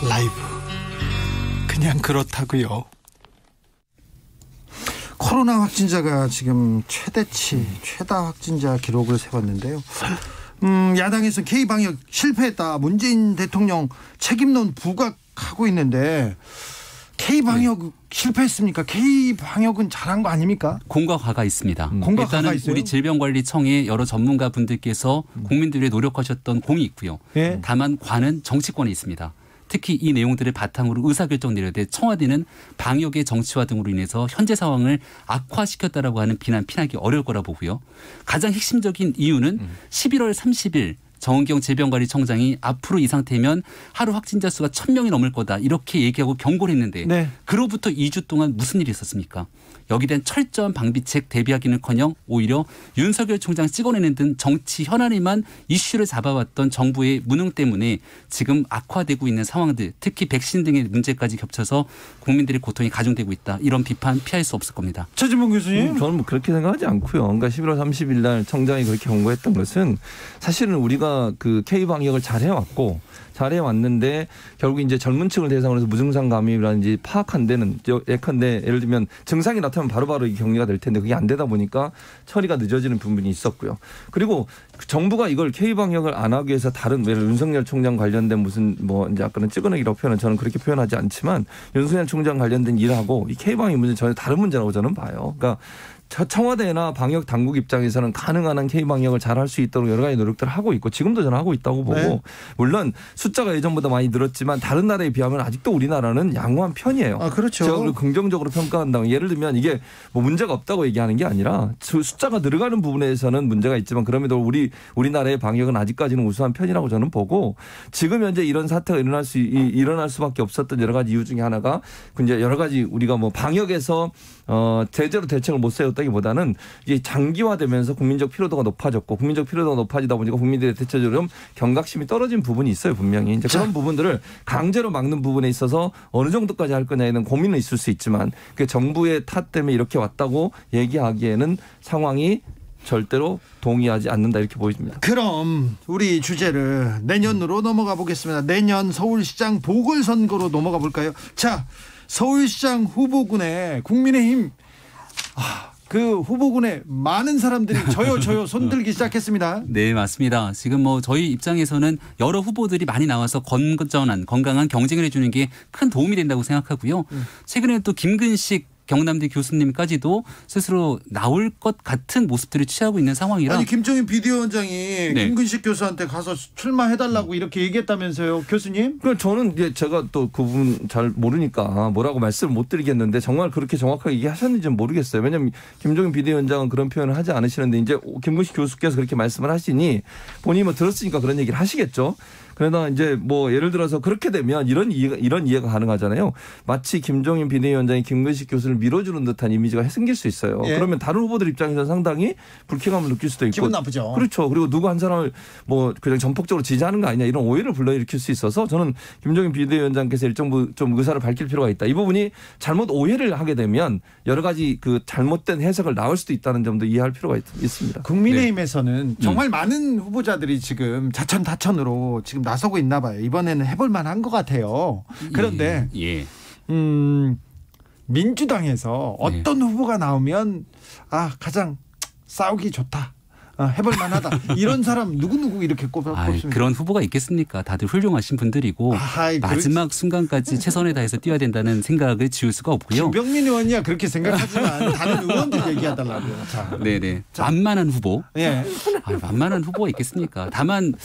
라이브. 그냥 그렇다고요. 코로나 확진자가 지금 최다 확진자 기록을 세웠는데요. 야당에서 K방역 실패했다. 문재인 대통령 책임론 부각하고 있는데 K방역 실패했습니까? K방역은 잘한 거 아닙니까? 공과 과가 있습니다. 일단은 있어요? 우리 질병관리청의 여러 전문가 분들께서 국민들이 노력하셨던 공이 있고요. 예? 다만 과는 정치권에 있습니다. 특히 이 내용들을 바탕으로 의사결정 내려야 돼 청와대는 방역의 정치화 등으로 인해서 현재 상황을 악화시켰다라고 하는 피하기 어려울 거라 보고요. 가장 핵심적인 이유는 11월 30일 정은경 질병관리청장이 앞으로 이 상태면 하루 확진자 수가 1,000명이 넘을 거다 이렇게 얘기하고 경고를 했는데 네. 그로부터 2주 동안 무슨 일이 있었습니까? 여기에 대한 철저한 방비책 대비하기는커녕 오히려 윤석열 총장 찍어내는 등 정치 현안에만 이슈를 잡아왔던 정부의 무능 때문에 지금 악화되고 있는 상황들 특히 백신 등의 문제까지 겹쳐서 국민들의 고통이 가중되고 있다. 이런 비판 피할 수 없을 겁니다. 최진봉 교수님. 저는 뭐 그렇게 생각하지 않고요. 그러니까 11월 30일 날 청장이 그렇게 경고했던 것은 사실은 우리가 그 K방역을 잘 해왔는데 결국 이제 젊은 층을 대상으로 해서 무증상 감염이라든지 파악한 데는 예컨대 예를 들면 증상이 나타나면 바로바로 격리가 될 텐데 그게 안 되다 보니까 처리가 늦어지는 부분이 있었고요. 그리고 정부가 이걸 K방역을 안 하기 위해서 다른 예를 윤석열 총장 관련된 무슨 뭐 이제 아까는 찍어내기라고 표현은 저는 그렇게 표현하지 않지만 윤석열 총장 관련된 일하고 이 K방역 문제는 전혀 다른 문제라고 저는 봐요. 그러니까 청와대나 방역 당국 입장에서는 가능한 한 K방역을 잘 할 수 있도록 여러 가지 노력들을 하고 있고 지금도 저는 하고 있다고 보고 네. 물론 숫자가 예전보다 많이 늘었지만 다른 나라에 비하면 아직도 우리나라는 양호한 편이에요. 아, 그렇죠. 제가 그걸 긍정적으로 평가한다고 예를 들면 이게 뭐 문제가 없다고 얘기하는 게 아니라 숫자가 늘어가는 부분에서는 문제가 있지만 그럼에도 우리나라의 방역은 아직까지는 우수한 편이라고 저는 보고 지금 현재 이런 사태가 일어날 수밖에 없었던 여러 가지 이유 중에 하나가 이제 여러 가지 우리가 뭐 방역에서 제대로 대책을 못 세웠다기보다는 이게 장기화되면서 국민적 피로도가 높아졌고 국민적 피로도가 높아지다 보니까 국민들의 대체적으로 경각심이 떨어진 부분이 있어요 분명히. 이제 그런 부분들을 강제로 막는 부분에 있어서 어느 정도까지 할 거냐에는 고민은 있을 수 있지만 그 정부의 탓 때문에 이렇게 왔다고 얘기하기에는 상황이 절대로 동의하지 않는다 이렇게 보입니다. 그럼 우리 주제를 내년으로 넘어가 보겠습니다. 내년 서울시장 보궐선거로 넘어가 볼까요? 자, 서울시장 후보군에 국민의힘 그 후보군에 많은 사람들이 저요 손들기 시작했습니다. 네, 맞습니다. 지금 뭐 저희 입장에서는 여러 후보들이 많이 나와서 건강한 경쟁을 해주는 게 큰 도움이 된다고 생각하고요. 최근에 또 김근식 경남대 교수님까지도 스스로 나올 것 같은 모습들을 취하고 있는 상황이라. 아니 김종인 비대위원장이 네. 김근식 교수한테 가서 출마해달라고 이렇게 얘기했다면서요, 교수님? 그러니까 저는 이제 제가 또 그 부분 잘 모르니까 뭐라고 말씀을 못 드리겠는데 정말 그렇게 정확하게 얘기하셨는지는 모르겠어요. 왜냐하면 김종인 비대위원장은 그런 표현을 하지 않으시는데 이제 김근식 교수께서 그렇게 말씀을 하시니 본인이 뭐 들었으니까 그런 얘기를 하시겠죠. 그러나 이제 뭐 예를 들어서 그렇게 되면 이런 이해가 가능하잖아요. 마치 김종인 비대위원장이 김근식 교수를 밀어주는 듯한 이미지가 생길 수 있어요. 예. 그러면 다른 후보들 입장에서 상당히 불쾌감을 느낄 수도 있고. 기분 나쁘죠. 그렇죠. 그리고 누구 한 사람을 뭐 그냥 전폭적으로 지지하는 거 아니냐 이런 오해를 불러일으킬 수 있어서 저는 김종인 비대위원장께서 일정 좀 의사를 밝힐 필요가 있다. 이 부분이 잘못 오해를 하게 되면 여러 가지 그 잘못된 해석을 나올 수도 있다는 점도 이해할 필요가 있습니다. 국민의힘에서는 정말 많은 후보자들이 지금 자천다천으로 지금 나서고 있나 봐요. 이번에는 해볼 만한 것 같아요. 그런데 예. 민주당에서 어떤 후보가 나오면 가장 싸우기 좋다. 해볼 만하다. 이런 사람 누구 이렇게 꼽습니까? 그런 후보가 있겠습니까? 다들 훌륭하신 분들이고 마지막 순간까지 최선을 다해서 뛰어야 된다는 생각을 지울 수가 없고요. 김병민 의원이야 그렇게 생각하지만 다른 의원들 얘기하달라고요. 네네. 만만한 후보. 예. 만만한 후보가 있겠습니까? 다만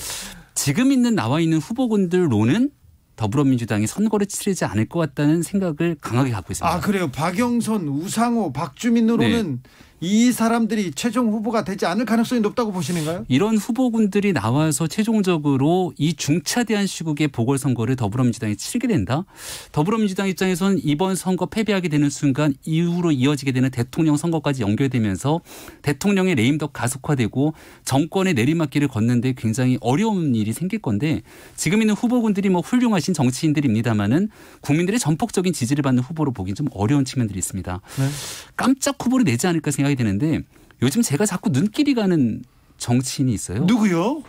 지금 나와 있는 후보군들로는 더불어민주당이 선거를 치르지 않을 것 같다는 생각을 강하게 갖고 있습니다. 그래요. 박영선, 우상호, 박주민으로는 이 사람들이 최종 후보가 되지 않을 가능성이 높다고 보시는가요? 이런 후보군들이 나와서 최종적으로 이 중차대한 시국의 보궐선거를 더불어민주당이 치르게 된다. 더불어민주당 입장에서는 이번 선거 패배하게 되는 순간 이후로 이어지게 되는 대통령 선거까지 연결되면서 대통령의 레임덕 가속화되고 정권의 내리막길을 걷는데 굉장히 어려운 일이 생길 건데 지금 있는 후보군들이 뭐 훌륭하신 정치인들입니다마는 국민들의 전폭적인 지지를 받는 후보로 보기는 좀 어려운 측면들이 있습니다. 네. 깜짝 후보를 내지 않을까 생각이 되는데 요즘 제가 자꾸 눈길이 가는 정치인이 있어요. 누구요?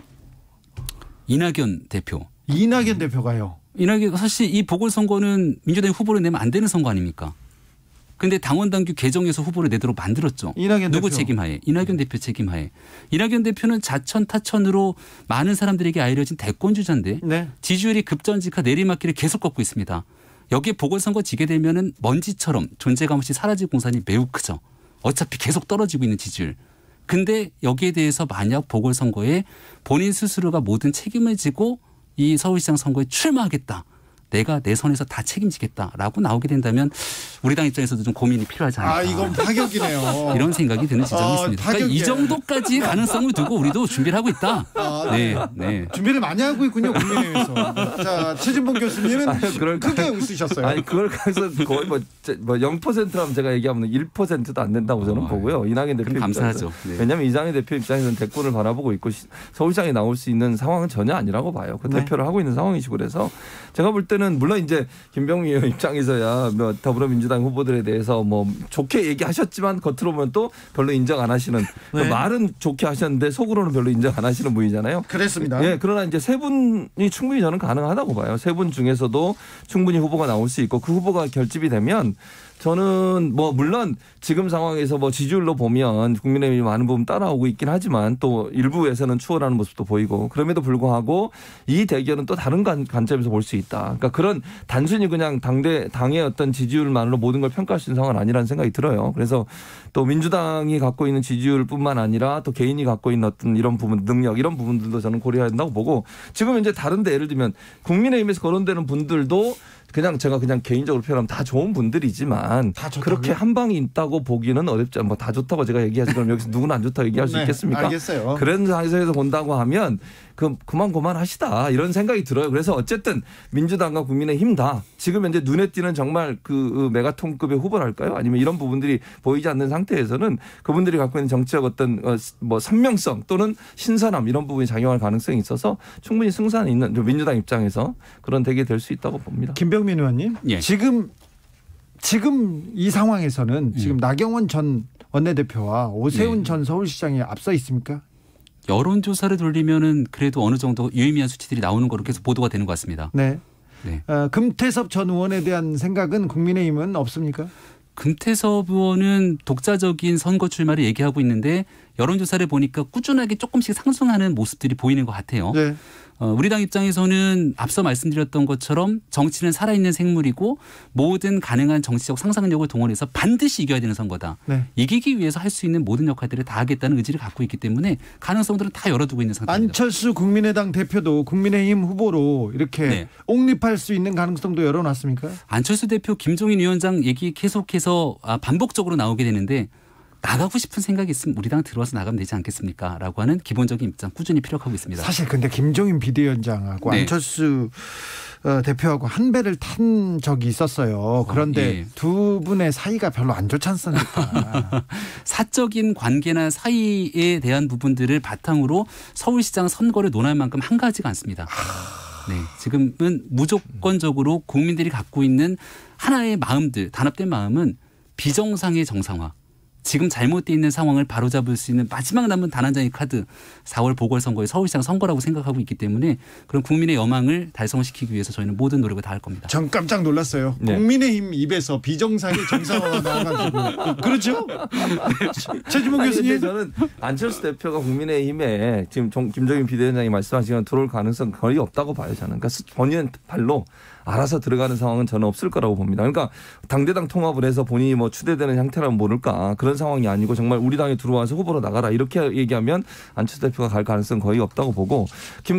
이낙연 대표. 이낙연 대표가요. 이낙연 사실 이 보궐선거는 민주당이 후보를 내면 안 되는 선거 아닙니까? 근데 당원 당규 개정해서 후보를 내도록 만들었죠. 이낙연 누구 대표. 책임하에? 이낙연 대표 책임하에. 이낙연 대표는 자천 타천으로 많은 사람들에게 알려진 대권주자인데 네. 지지율이 급전직하 내리막길을 계속 걷고 있습니다. 여기에 보궐선거 지게 되면은 먼지처럼 존재감 없이 사라질 공산이 매우 크죠. 어차피 계속 떨어지고 있는 지지율. 근데 여기에 대해서 만약 보궐선거에 본인 스스로가 모든 책임을 지고 이 서울시장 선거에 출마하겠다. 내가 내 선에서 다 책임지겠다라고 나오게 된다면 우리 당 입장에서도 좀 고민이 필요하지 않을까. 이건 파격이네요. 이런 생각이 드는 지점이 있습니다. 그러니까 이 정도까지 가능성을 두고 우리도 준비를 하고 있다. 네. 준비를 많이 하고 있군요. 국민의힘에서. 자, 최진봉 교수님은 크게 웃으셨어요. 아니 그걸 가서 거의 뭐 0%라면 제가 얘기하면 1%도 안 된다고 저는 보고요. 이낙연 대표 감사하죠. 네. 왜냐하면 이낙연 대표 입장에서는 대권을 바라보고 있고 서울시장에 나올 수 있는 상황은 전혀 아니라고 봐요. 그 대표를 하고 있는 상황이시고 그래서 제가 볼 때는 물론 이제 김병미 의원 입장에서야 뭐 더불어민주당 후보들에 대해서 뭐 좋게 얘기하셨지만 겉으로 보면 또 별로 인정 안 하시는 말은 좋게 하셨는데 속으로는 별로 인정 안 하시는 분이잖아요. 그랬습니다. 예, 그러나 이제 세 분이 충분히 저는 가능하다고 봐요. 세 분 중에서도 충분히 후보가 나올 수 있고 그 후보가 결집이 되면 저는 뭐 물론 지금 상황에서 뭐 지지율로 보면 국민의힘이 많은 부분 따라오고 있긴 하지만 또 일부에서는 추월하는 모습도 보이고 그럼에도 불구하고 이 대결은 또 다른 관점에서 볼 수 있다. 그러니까 그런 단순히 그냥 당의 어떤 지지율만으로 모든 걸 평가할 수 있는 상황은 아니라는 생각이 들어요. 그래서 또 민주당이 갖고 있는 지지율뿐만 아니라 또 개인이 갖고 있는 어떤 이런 부분 능력 이런 부분들도 저는 고려해야 된다고 보고 지금 이제 다른데 예를 들면 국민의힘에서 거론되는 분들도 그냥 제가 그냥 개인적으로 표현하면 다 좋은 분들이지만 그렇게 한 방이 있다고 보기는 어렵지 않고 뭐 다 좋다고 제가 얘기하지 그럼 여기서 누구는 안 좋다고 얘기할 수 있겠습니까? 알겠어요. 그런 상황에서 본다고 하면 그만하시다 이런 생각이 들어요. 그래서 어쨌든 민주당과 국민의힘 다 지금 현재 눈에 띄는 정말 그 메가톤급의 후보랄까요? 아니면 이런 부분들이 보이지 않는 상태에서는 그분들이 갖고 있는 정치적 어떤 뭐 선명성 또는 신선함 이런 부분이 작용할 가능성이 있어서 충분히 승산이 있는 민주당 입장에서 그런 대결이 될 수 있다고 봅니다. 김병민 의원님, 예. 지금 이 상황에서는 지금 나경원 전 원내대표와 오세훈 전 서울시장이 앞서 있습니까? 여론조사를 돌리면은 그래도 어느 정도 유의미한 수치들이 나오는 거로 계속 보도가 되는 것 같습니다. 네. 네. 금태섭 전 의원에 대한 생각은 국민의힘은 없습니까? 금태섭 의원은 독자적인 선거 출마를 얘기하고 있는데 여론조사를 보니까 꾸준하게 조금씩 상승하는 모습들이 보이는 것 같아요. 네. 우리 당 입장에서는 앞서 말씀드렸던 것처럼 정치는 살아있는 생물이고 모든 가능한 정치적 상상력을 동원해서 반드시 이겨야 되는 선거다. 네. 이기기 위해서 할 수 있는 모든 역할들을 다 하겠다는 의지를 갖고 있기 때문에 가능성들은 다 열어두고 있는 상태입니다. 안철수 국민의당 대표도 국민의힘 후보로 이렇게 옹립할 수 있는 가능성도 열어놨습니까? 안철수 대표, 김종인 위원장 얘기 계속해서 반복적으로 나오게 되는데 나가고 싶은 생각이 있으면 우리 당 들어와서 나가면 되지 않겠습니까? 라고 하는 기본적인 입장 꾸준히 피력하고 있습니다. 사실 근데 김종인 비대위원장하고 안철수 대표하고 한 배를 탄 적이 있었어요. 그런데 두 분의 사이가 별로 안 좋지 않습니까? 사적인 관계나 사이에 대한 부분들을 바탕으로 서울시장 선거를 논할 만큼 한가하지가 않습니다. 네, 지금은 무조건적으로 국민들이 갖고 있는 하나의 마음들, 단합된 마음은 비정상의 정상화. 지금 잘못되어 있는 상황을 바로잡을 수 있는 마지막 남은 단 한 장의 카드 4월 보궐선거의 서울시장 선거라고 생각하고 있기 때문에 그런 국민의 여망을 달성시키기 위해서 저희는 모든 노력을 다할 겁니다. 전 깜짝 놀랐어요. 네. 국민의힘 입에서 비정상의 정상화가 나와가지고 그렇죠? 최진봉 교수님. 저는 안철수 대표가 국민의힘에 지금 김종인 비대위원장이 말씀하신 건 들어올 가능성 거의 없다고 봐요. 저는. 그러니까 본인 발로 알아서 들어가는 상황은 저는 없을 거라고 봅니다. 그러니까 당대당 통합을 해서 본인이 뭐 추대되는 형태라면 모를까 그런 상황이 아니고 정말 우리 당에 들어와서 후보로 나가라 이렇게 얘기하면 안철수 대표가 갈 가능성 거의 없다고 보고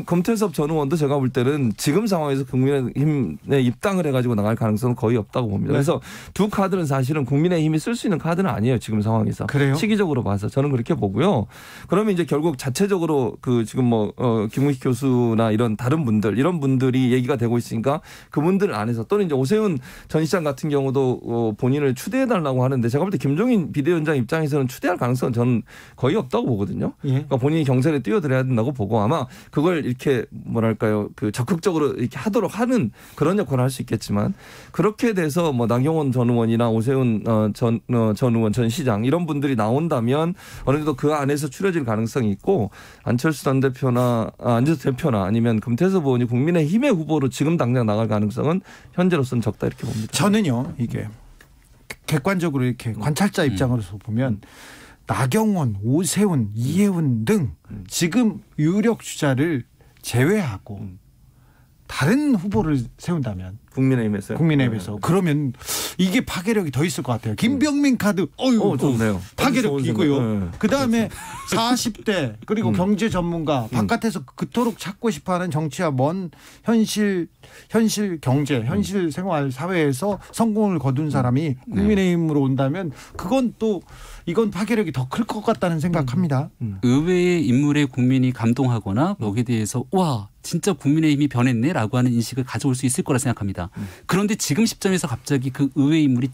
금태섭 전 의원도 제가 볼 때는 지금 상황에서 국민의힘에 입당을 해가지고 나갈 가능성은 거의 없다고 봅니다. 그래서 두 카드는 사실은 국민의힘이 쓸 수 있는 카드는 아니에요. 지금 상황에서. 그래요? 시기적으로 봐서 저는 그렇게 보고요. 그러면 이제 결국 자체적으로 그 지금 뭐 김웅식 교수나 이런 다른 분들 이런 분들이 얘기가 되고 있으니까 그분들 안에서 또는 이제 오세훈 전 시장 같은 경우도 본인을 추대해달라고 하는데 제가 볼 때 김종인 비대위원장 위원장 입장에서는 추대할 가능성은 저는 거의 없다고 보거든요. 예. 그러니까 본인이 경선에 뛰어들어야 된다고 보고 아마 그걸 이렇게 뭐랄까요 그 적극적으로 이렇게 하도록 하는 그런 역할을 할 수 있겠지만 그렇게 돼서 뭐 나경원 전 의원이나 오세훈 전 의원 전 시장 이런 분들이 나온다면 어느 정도 그 안에서 추려질 가능성이 있고 안철수 대표나 아니면 금태섭 의원이 국민의힘의 후보로 지금 당장 나갈 가능성은 현재로서는 적다 이렇게 봅니다. 저는요 이게 객관적으로 이렇게 관찰자 입장으로서 보면 나경원, 오세훈, 이해훈 등 지금 유력 주자를 제외하고 다른 후보를 세운다면 국민의힘에서 그러면 이게 파괴력이 더 있을 것 같아요. 김병민 카드 좋네요. 파괴력이고요. 그다음에 40대 그리고 경제 전문가 바깥에서 그토록 찾고 싶어하는 정치와 먼 현실 경제 현실 생활 사회에서 성공을 거둔 사람이 국민의힘으로 온다면 이건 파괴력이 더 클 것 같다는 생각합니다. 의외의 인물에 국민이 감동하거나 여기에 대해서 와 진짜 국민의힘이 변했네라고 하는 인식을 가져올 수 있을 거라 생각합니다. 그런데 지금 시점에서 갑자기 그 의외의 인물이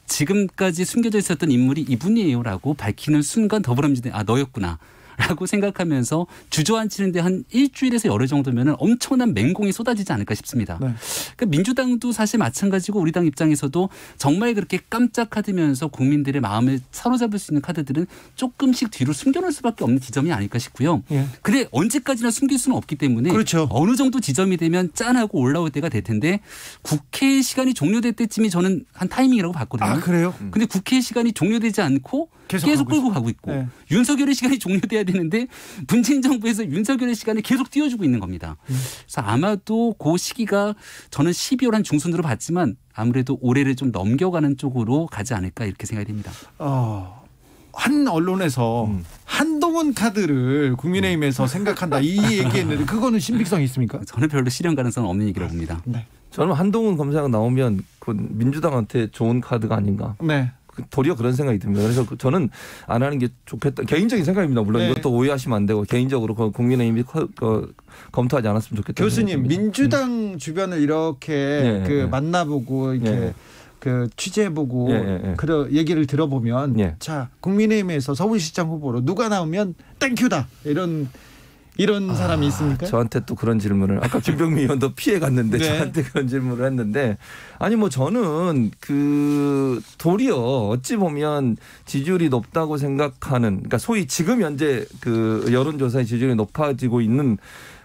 지금까지 숨겨져 있었던 인물이 이분이에요라고 밝히는 순간 더불어민주당이 너였구나. 라고 생각하면서 주저앉히는데 한 일주일에서 열흘 정도면 엄청난 맹공이 쏟아지지 않을까 싶습니다. 네. 그러니까 민주당도 사실 마찬가지고 우리 당 입장에서도 정말 그렇게 깜짝 카드면서 국민들의 마음을 사로잡을 수 있는 카드들은 조금씩 뒤로 숨겨놓을 수밖에 없는 지점이 아닐까 싶고요. 근데 언제까지나 숨길 수는 없기 때문에 그렇죠. 어느 정도 지점이 되면 짠하고 올라올 때가 될 텐데 국회 시간이 종료될 때쯤이 저는 한 타이밍이라고 봤거든요. 아 그래요? 근데 국회 시간이 종료되지 않고 계속 끌고 가고 있고 윤석열의 시간이 종료돼야 되는데 문재인 정부에서 윤석열의 시간을 계속 띄워주고 있는 겁니다. 그래서 아마도 그 시기가 저는 12월 한 중순으로 봤지만 아무래도 올해를 좀 넘겨가는 쪽으로 가지 않을까 이렇게 생각이 됩니다. 한 언론에서 한동훈 카드를 국민의힘에서 생각한다 이 얘기했는데 그거는 신빙성이 있습니까? 저는 별로 실현 가능성은 없는 얘기라고 봅니다. 네. 저는 한동훈 검사가 나오면 그 민주당한테 좋은 카드가 아닌가. 네. 도리어 그런 생각이 듭니다. 그래서 저는 안 하는 게 좋겠다. 개인적인 생각입니다. 물론 이것도 오해하시면 안 되고 개인적으로 국민의힘이 검토하지 않았으면 좋겠다. 교수님 민주당 주변을 이렇게 만나보고 이렇게 그 취재해보고 그 얘기를 들어보면 자 국민의힘에서 서울시장 후보로 누가 나오면 땡큐다 이런 사람이 있습니까? 저한테 또 그런 질문을 아까 김병민 의원도 피해 갔는데 저한테 그런 질문을 했는데 아니 뭐 저는 그 도리어 어찌 보면 지지율이 높다고 생각하는 그러니까 소위 지금 현재 그 여론조사의 지지율이 높아지고 있는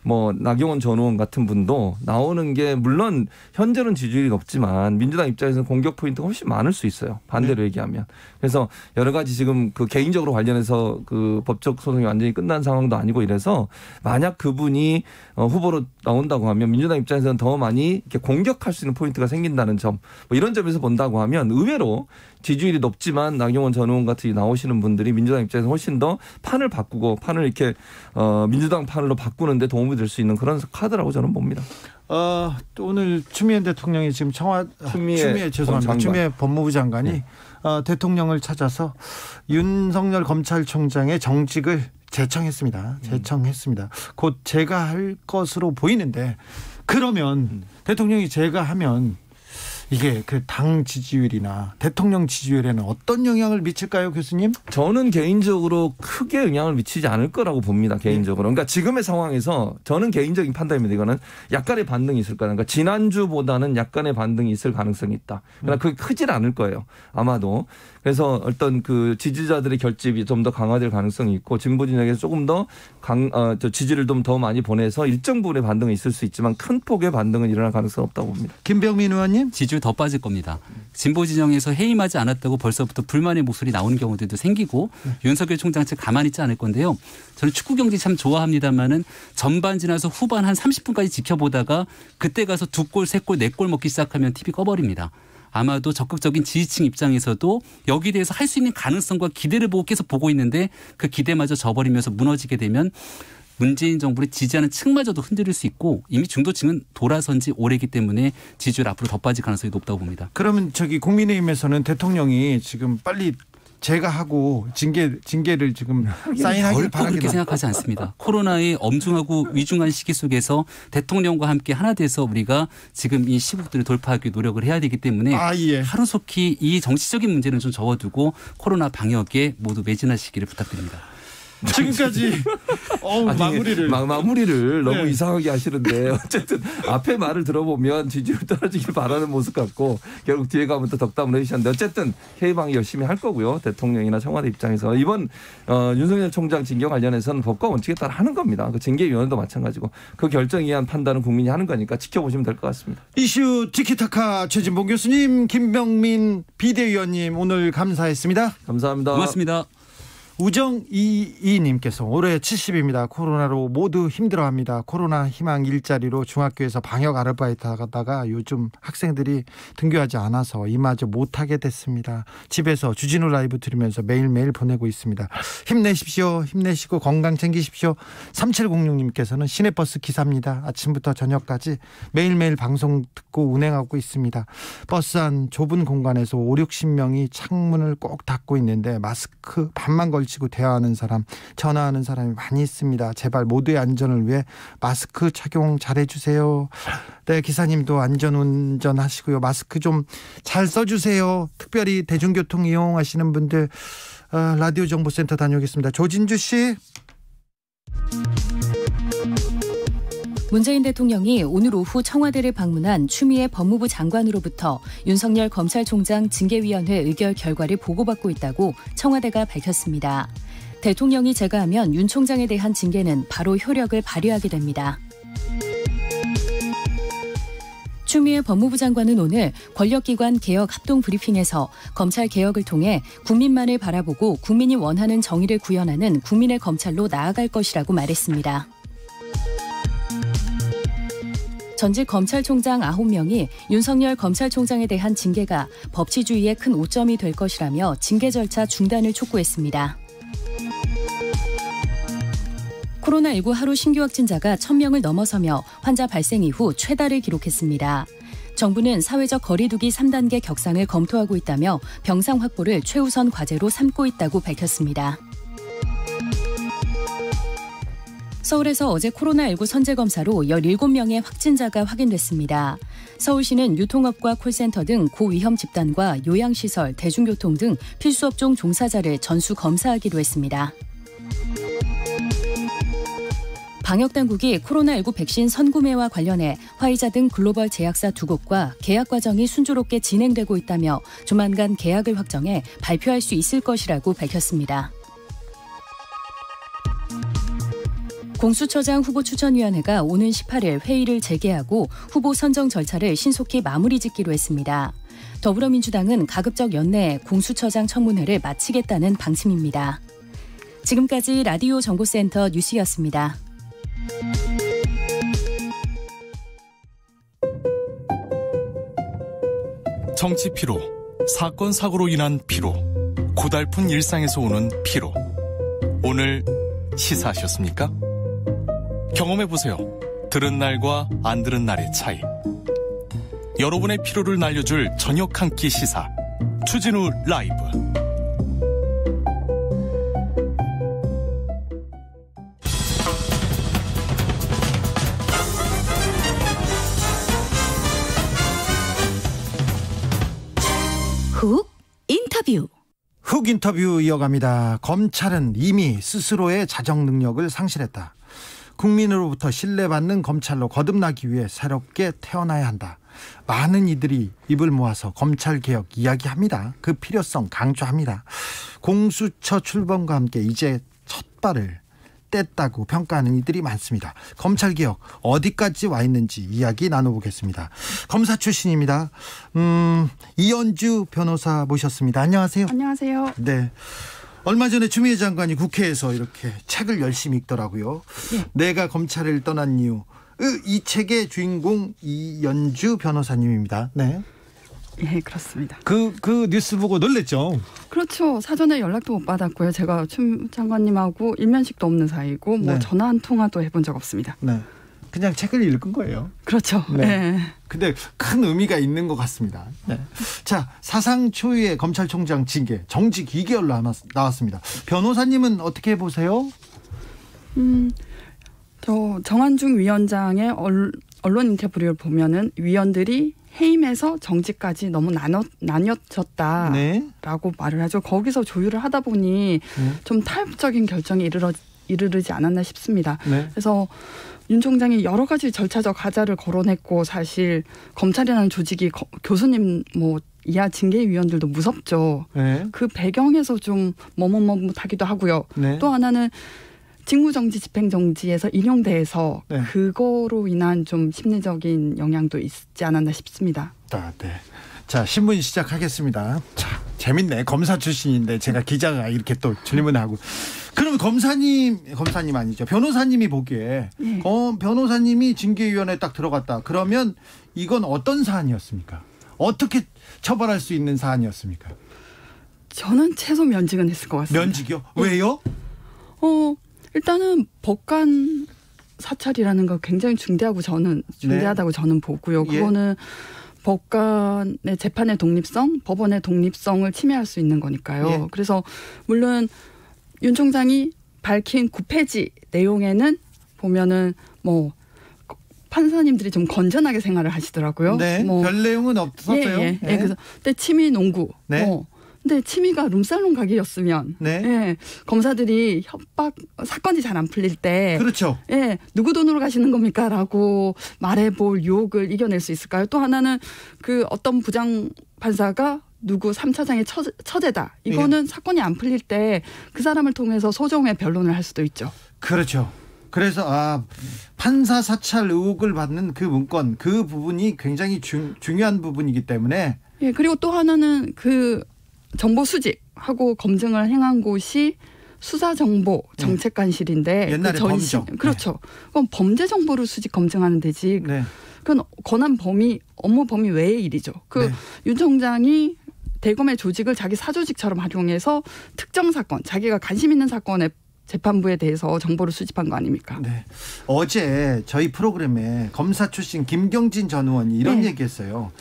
뭐 나경원 전 의원 같은 분도 나오는 게 물론 현재는 지지율이 높지만 민주당 입장에서는 공격 포인트가 훨씬 많을 수 있어요. 반대로 얘기하면. 그래서 여러 가지 지금 그 개인적으로 관련해서 그 법적 소송이 완전히 끝난 상황도 아니고 이래서 만약 그분이 후보로 나온다고 하면 민주당 입장에서는 더 많이 이렇게 공격할 수 있는 포인트가 생긴다는 점 뭐 이런 점에서 본다고 하면 의외로 지지율이 높지만 나경원 전 의원 같이 나오시는 분들이 민주당 입장에서 훨씬 더 판을 바꾸고 판을 이렇게 민주당 판으로 바꾸는데 도움이 될 수 있는 그런 카드라고 저는 봅니다. 또 오늘 추미애 대통령이 지금 추미애 법무부 장관이 대통령을 찾아서 윤석열 검찰총장의 정직을 제청했습니다. 곧 제가할 것으로 보이는데 그러면 대통령이 제가하면 이게 그 당 지지율이나 대통령 지지율에는 어떤 영향을 미칠까요, 교수님? 저는 개인적으로 크게 영향을 미치지 않을 거라고 봅니다. 개인적으로. 그러니까 지금의 상황에서 저는 개인적인 판단입니다. 이거는 약간의 반등이 있을 거다. 그러니까 지난주보다는 약간의 반등이 있을 가능성이 있다. 그러나 그게 크질 않을 거예요. 아마도. 그래서 어떤 그 지지자들의 결집이 좀 더 강화될 가능성이 있고 진보 진영에서 조금 더 지지를 좀 더 많이 보내서 일정 부분의 반등은 있을 수 있지만 큰 폭의 반등은 일어날 가능성은 없다고 봅니다. 김병민 의원님? 지지율 더 빠질 겁니다. 진보 진영에서 해임하지 않았다고 벌써부터 불만의 목소리 나오는 경우들도 생기고 윤석열 총장 측 가만히 있지 않을 건데요. 저는 축구 경기 참 좋아합니다만은 전반 지나서 후반 한 30분까지 지켜보다가 그때 가서 2골, 3골, 4골 먹기 시작하면 TV 꺼버립니다. 아마도 적극적인 지지층 입장에서도 여기에 대해서 할 수 있는 가능성과 기대를 보고 계속 보고 있는데 그 기대마저 저버리면서 무너지게 되면 문재인 정부를 지지하는 층마저도 흔들릴 수 있고 이미 중도층은 돌아선 지 오래이기 때문에 지지율 앞으로 더 빠질 가능성이 높다고 봅니다. 그러면 국민의힘에서는 대통령이 지금 빨리 제가 하고 징계를 지금 사인하길 결코 그렇게 생각하지 않습니다. 코로나의 엄중하고 위중한 시기 속에서 대통령과 함께 하나 돼서 우리가 지금 이 시국들을 돌파하기 노력을 해야 되기 때문에 하루속히 이 정치적인 문제는 좀 접어두고 코로나 방역에 모두 매진하시기를 부탁드립니다. 지금까지 마무리를 너무 네. 이상하게 하시는데 어쨌든 앞에 말을 들어보면 지지율 떨어지길 바라는 모습 같고 결국 뒤에 가면 또 덕담을 해주셨는데 어쨌든 K방이 열심히 할 거고요. 대통령이나 청와대 입장에서 이번 윤석열 총장 징계 관련해서는 법과 원칙에 따라 하는 겁니다. 그 징계위원회도 마찬가지고 그 결정에 의한 판단은 국민이 하는 거니까 지켜보시면 될 것 같습니다. 이슈 티키타카 최진봉 교수님, 김병민 비대위원님 오늘 감사했습니다. 감사합니다. 고맙습니다. 우정이이님께서 올해 70입니다. 코로나로 모두 힘들어합니다. 코로나 희망 일자리로 중학교에서 방역 아르바이트 하다가 요즘 학생들이 등교하지 않아서 이마저 못하게 됐습니다. 집에서 주진우 라이브 들으면서 매일매일 보내고 있습니다. 힘내십시오. 힘내시고 건강 챙기십시오. 3706님께서는 시내버스 기사입니다. 아침부터 저녁까지 매일매일 방송 듣고 운행하고 있습니다. 버스 안 좁은 공간에서 50-60명이 창문을 꼭 닫고 있는데 마스크 반만 걸치고 대화하는 사람, 전화하는 사람이 많이 있습니다. 제발 모두의 안전을 위해 마스크 착용 잘해주세요. 네, 기사님도 안전운전 하시고요. 마스크 좀 잘 써주세요. 특별히 대중교통 이용하시는 분들 라디오 정보센터 다녀오겠습니다. 조진주 씨. 문재인 대통령이 오늘 오후 청와대를 방문한 추미애 법무부 장관으로부터 윤석열 검찰총장 징계위원회 의결 결과를 보고받고 있다고 청와대가 밝혔습니다. 대통령이 제거하면 윤 총장에 대한 징계는 바로 효력을 발휘하게 됩니다. 추미애 법무부 장관은 오늘 권력기관 개혁 합동 브리핑에서 검찰 개혁을 통해 국민만을 바라보고 국민이 원하는 정의를 구현하는 국민의 검찰로 나아갈 것이라고 말했습니다. 전직 검찰총장 9명이 윤석열 검찰총장에 대한 징계가 법치주의의 큰 오점이 될 것이라며 징계 절차 중단을 촉구했습니다. 코로나19 하루 신규 확진자가 1,000명을 넘어서며 환자 발생 이후 최다를 기록했습니다. 정부는 사회적 거리두기 3단계 격상을 검토하고 있다며 병상 확보를 최우선 과제로 삼고 있다고 밝혔습니다. 서울에서 어제 코로나19 선제검사로 17명의 확진자가 확인됐습니다. 서울시는 유통업과 콜센터 등 고위험 집단과 요양시설, 대중교통 등 필수업종 종사자를 전수 검사하기로 했습니다. 방역당국이 코로나19 백신 선구매와 관련해 화이자 등 글로벌 제약사 2곳과 계약 과정이 순조롭게 진행되고 있다며 조만간 계약을 확정해 발표할 수 있을 것이라고 밝혔습니다. 공수처장 후보추천위원회가 오는 18일 회의를 재개하고 후보 선정 절차를 신속히 마무리 짓기로 했습니다. 더불어민주당은 가급적 연내에 공수처장 청문회를 마치겠다는 방침입니다. 지금까지 라디오 정보센터 뉴스였습니다. 정치 피로, 사건 사고로 인한 피로, 고달픈 일상에서 오는 피로. 오늘 시사하셨습니까? 경험해보세요. 들은 날과 안 들은 날의 차이. 여러분의 피로를 날려줄 저녁 한 끼 시사. 추진우 라이브. 훅 인터뷰. 훅 인터뷰 이어갑니다. 검찰은 이미 스스로의 자정 능력을 상실했다. 국민으로부터 신뢰받는 검찰로 거듭나기 위해 새롭게 태어나야 한다. 많은 이들이 입을 모아서 검찰개혁 이야기합니다. 그 필요성 강조합니다. 공수처 출범과 함께 이제 첫 발을 뗐다고 평가하는 이들이 많습니다. 검찰개혁 어디까지 와 있는지 이야기 나눠보겠습니다. 검사 출신입니다. 이연주 변호사 모셨습니다. 안녕하세요. 안녕하세요. 네. 얼마 전에 추미애 장관이 국회에서 이렇게 책을 열심히 읽더라고요. 네. 내가 검찰을 떠난 이유. 이 책의 주인공 이연주 변호사님입니다. 네. 예, 그렇습니다. 그 뉴스 보고 놀랬죠? 그렇죠. 사전에 연락도 못 받았고요. 제가 추 장관님하고 일면식도 없는 사이고 뭐 네. 전화 한 통화도 해본 적 없습니다. 네. 그냥 책을 읽은 거예요. 그렇죠. 네. 네. 근데 큰 의미가 있는 것 같습니다. 네. 자, 사상 초유의 검찰총장 징계 정직 2개월 나왔습니다. 변호사님은 어떻게 보세요? 저 정한중 위원장의 언론 인터뷰를 보면은 위원들이 해임해서 정직까지 너무 나뉘어졌다라고 네. 말을 하죠. 거기서 조율을 하다 보니 좀 타협적인 결정에 이르르지 않았나 싶습니다. 네. 그래서 윤 총장이 여러 가지 절차적 하자를 거론했고 사실 검찰이라는 조직이 교수님 이하 징계위원들도 무섭죠. 네. 그 배경에서 좀 머뭇머뭇하기도 하고요. 네. 또 하나는 직무정지, 집행정지에서 인용돼서 네. 그거로 인한 좀 심리적인 영향도 있지 않았나 싶습니다. 네. 자, 신문 시작하겠습니다. 자, 재밌네. 검사 출신인데 제가 기자가 이렇게 또 질문하고. 그럼 검사님 아니죠. 변호사님이 보기에 네. 변호사님이 징계위원회에 딱 들어갔다. 그러면 이건 어떤 사안이었습니까? 어떻게 처벌할 수 있는 사안이었습니까? 저는 최소 면직은 했을 것 같습니다. 면직이요? 왜요? 일단은 법관 사찰이라는 거 굉장히 중대하다고 저는 보고요. 그거는 법관의 재판의 독립성, 법원의 독립성을 침해할 수 있는 거니까요. 예. 그래서 물론 윤 총장이 밝힌 9페이지 내용에는 보면은 판사님들이 좀 건전하게 생활을 하시더라고요. 네. 별 내용은 없었어요. 예. 그래서 근데 취미 농구. 네. 근데 취미가 룸살롱 가게였으면 검사들이 협박 사건이 잘 안 풀릴 때 그렇죠. 누구 돈으로 가시는 겁니까라고 말해볼 유혹을 이겨낼 수 있을까요? 또 하나는 그 어떤 부장 판사가 누구 3차장의 처제다. 이거는 사건이 안 풀릴 때 그 사람을 통해서 소정의 변론을 할 수도 있죠. 그렇죠. 그래서 판사 사찰 의혹을 받는 그 문건 그 부분이 굉장히 중요한 부분이기 때문에 그리고 또 하나는 그 정보 수집하고 검증을 행한 곳이 수사정보 정책관실인데 옛날에 범정. 그렇죠. 그건 범죄 정보를 수집 검증하는 데지. 그건 권한 범위 업무 범위 외의 일이죠. 윤 총장이 대검의 조직을 자기 사조직처럼 활용해서 특정 사건, 자기가 관심 있는 사건에 재판부에 대해서 정보를 수집한 거 아닙니까? 네. 어제 저희 프로그램에 검사 출신 김경진 전 의원이 이런 얘기했어요.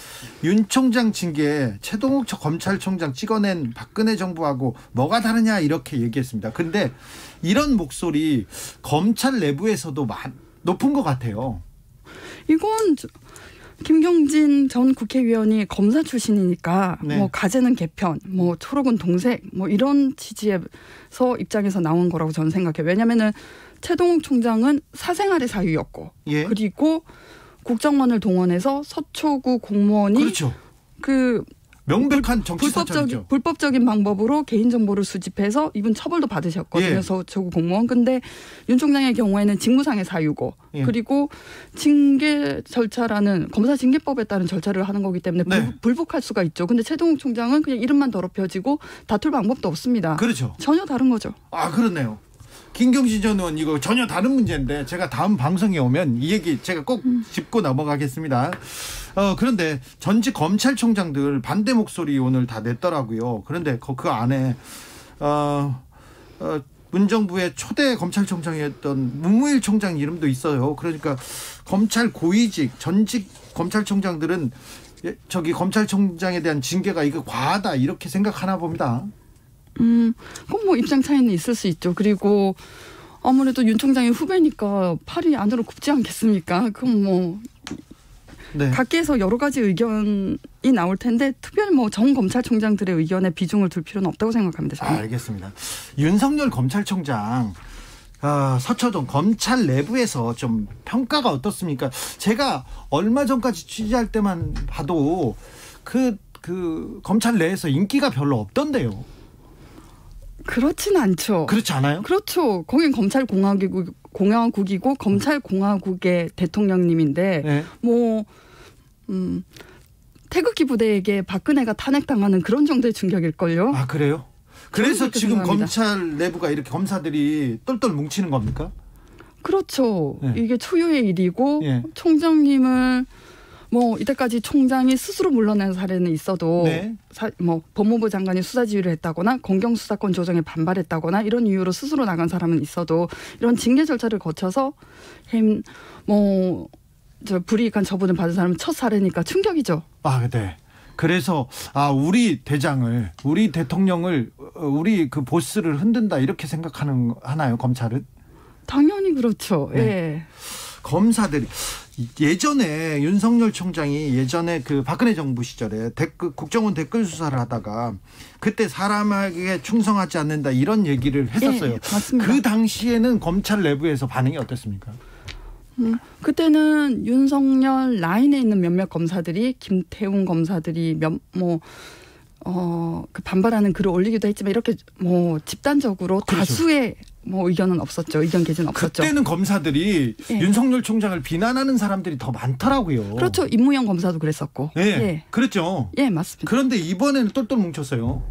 윤 총장 징계 최동욱 검찰총장 찍어낸 박근혜 정부하고 뭐가 다르냐 이렇게 얘기했습니다. 그런데 이런 목소리 검찰 내부에서도 높은 것 같아요. 이건 김경진 전 국회의원이 검사 출신이니까 가재는 개편, 초록은 동색, 이런 취지에서 입장에서 나온 거라고 저는 생각해요. 왜냐하면은 최동욱 총장은 사생활의 사유였고, 그리고 국정원을 동원해서 서초구 공무원이 그렇죠. 명백한 정치 사찰이죠. 불법적인 방법으로 개인정보를 수집해서 이분 처벌도 받으셨거든요. 서초구 공무원. 근데 윤 총장의 경우에는 직무상의 사유고 그리고 징계 절차라는 검사 징계법에 따른 절차를 하는 거기 때문에 불복할 수가 있죠. 근데 최동욱 총장은 그냥 이름만 더럽혀지고 다툴 방법도 없습니다. 그렇죠. 전혀 다른 거죠. 그렇네요. 김경진 전 의원 이거 전혀 다른 문제인데 제가 다음 방송에 오면 이 얘기 제가 꼭 짚고 넘어가겠습니다. 그런데 전직 검찰총장들 반대 목소리 오늘 다 냈더라고요. 그런데 그 안에 문정부의 초대 검찰총장이었던 문무일 총장 이름도 있어요. 그러니까 검찰 고위직 전직 검찰총장들은 검찰총장에 대한 징계가 이거 과하다 이렇게 생각하나 봅니다. 그건 입장 차이는 있을 수 있죠. 그리고 아무래도 윤 총장의 후배니까 팔이 안으로 굽지 않겠습니까? 그건 각계에서 여러 가지 의견이 나올 텐데 특별히 전 검찰총장들의 의견에 비중을 둘 필요는 없다고 생각합니다. 저는. 알겠습니다. 윤석열 검찰총장 서초동 검찰 내부에서 좀 평가가 어떻습니까? 제가 얼마 전까지 취재할 때만 봐도 그 검찰 내에서 인기가 별로 없던데요. 그렇진 않죠. 그렇지 않아요? 그렇죠. 거긴 검찰공화국이고 검찰공화국의 대통령님인데 태극기 부대에게 박근혜가 탄핵당하는 그런 정도의 충격일걸요. 그래요? 그래서 지금 생각합니다. 검찰 내부가 이렇게 검사들이 똘똘 뭉치는 겁니까? 그렇죠. 이게 초유의 일이고 총장님을 이때까지 총장이 스스로 물러난 사례는 있어도 법무부 장관이 수사 지휘를 했다거나 검경 수사권 조정에 반발했다거나 이런 이유로 스스로 나간 사람은 있어도 이런 징계 절차를 거쳐서 불이익한 처분을 받은 사람은 첫 사례니까 충격이죠. 아, 네. 그래서 우리 대통령을 우리 그 보스를 흔든다 이렇게 하나요, 검찰은? 당연히 그렇죠. 네. 예. 검사들이 예전에 윤석열 총장이 예전에 그 박근혜 정부 시절에 국정원 댓글 수사를 하다가 그때 사람에게 충성하지 않는다 이런 얘기를 했었어요. 예, 맞습니다. 그 당시에는 검찰 내부에서 반응이 어땠습니까? 그때는 윤석열 라인에 있는 몇몇 검사들이 김태훈 검사들이 그 반발하는 글을 올리기도 했지만 이렇게 집단적으로 그렇죠. 다수의 의견은 없었죠. 의견 개진은 없었죠. 그때는 검사들이 예. 윤석열 총장을 비난하는 사람들이 더 많더라고요. 그렇죠. 임무영 검사도 그랬었고. 예, 예. 그랬죠. 예, 맞습니다. 그런데 이번에는 똘똘 뭉쳤어요.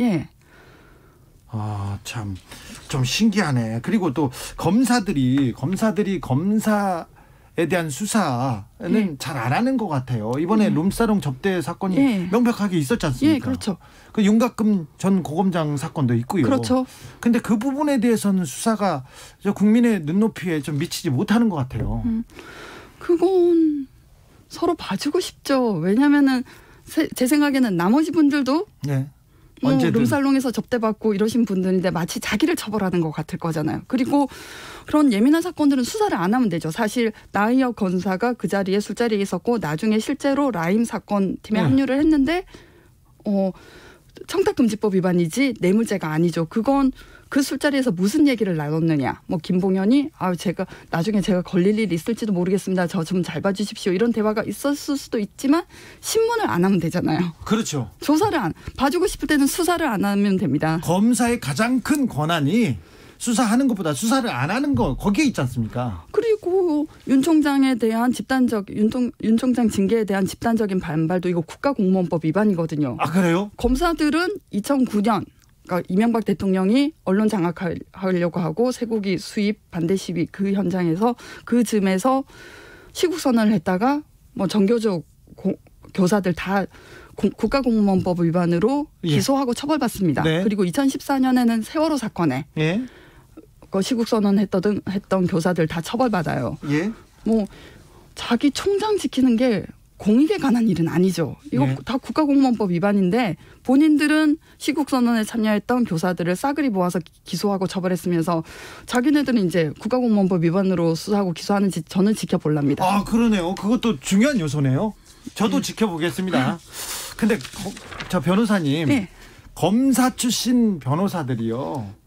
예. 참 좀 신기하네. 그리고 또 검사들이 검사에 대한 수사는 잘 안 하는 것 같아요. 이번에 룸사롱 접대 사건이 명백하게 있었지 않습니까? 예, 그렇죠. 그 윤곽금 전 고검장 사건도 있고요. 그렇죠. 근데 그 부분에 대해서는 수사가 국민의 눈높이에 좀 미치지 못하는 것 같아요. 그건 서로 봐주고 싶죠. 왜냐면은 제 생각에는 나머지 분들도 네. 언제든 룸살롱에서 접대받고 이러신 분들인데 마치 자기를 처벌하는 것 같을 거잖아요. 그리고 그런 예민한 사건들은 수사를 안 하면 되죠. 사실 나의혁 검사가 그 자리에 술자리에 있었고 나중에 실제로 라임 사건 팀에 합류를 했는데 청탁금지법 위반이지 뇌물죄가 아니죠. 그건 그 술자리에서 무슨 얘기를 나눴느냐. 김봉현이 나중에 제가 걸릴 일이 있을지도 모르겠습니다. 저 좀 잘 봐주십시오. 이런 대화가 있었을 수도 있지만 신문을 안 하면 되잖아요. 그렇죠. 조사를 봐주고 싶을 때는 수사를 안 하면 됩니다. 검사의 가장 큰 권한이 수사하는 것보다 수사를 안 하는 거 거기에 있지 않습니까? 그리고 윤 총장에 대한 윤 총장 징계에 대한 집단적인 반발도 이거 국가공무원법 위반이거든요. 아, 그래요? 검사들은 2009년 그러니까 이명박 대통령이 언론 장악하려고 하고 쇠고기 수입 반대 시위 그 현장에서 그 즈음에서 시국 선언을 했다가 정교조 교사들 다 국가공무원법 위반으로 기소하고 처벌받습니다. 네. 그리고 2014년에는 세월호 사건에 시국 선언했던 교사들 다 처벌받아요. 예. 자기 총장 지키는 게 공익에 관한 일은 아니죠. 이거 다 국가공무원법 위반인데 본인들은 시국선언에 참여했던 교사들을 싸그리 모아서 기소하고 처벌했으면서 자기네들은 이제 국가공무원법 위반으로 수사하고 기소하는지 저는 지켜볼랍니다. 아, 그러네요. 그것도 중요한 요소네요. 저도 지켜보겠습니다. 근데 저 변호사님, 검사 출신 변호사들이요.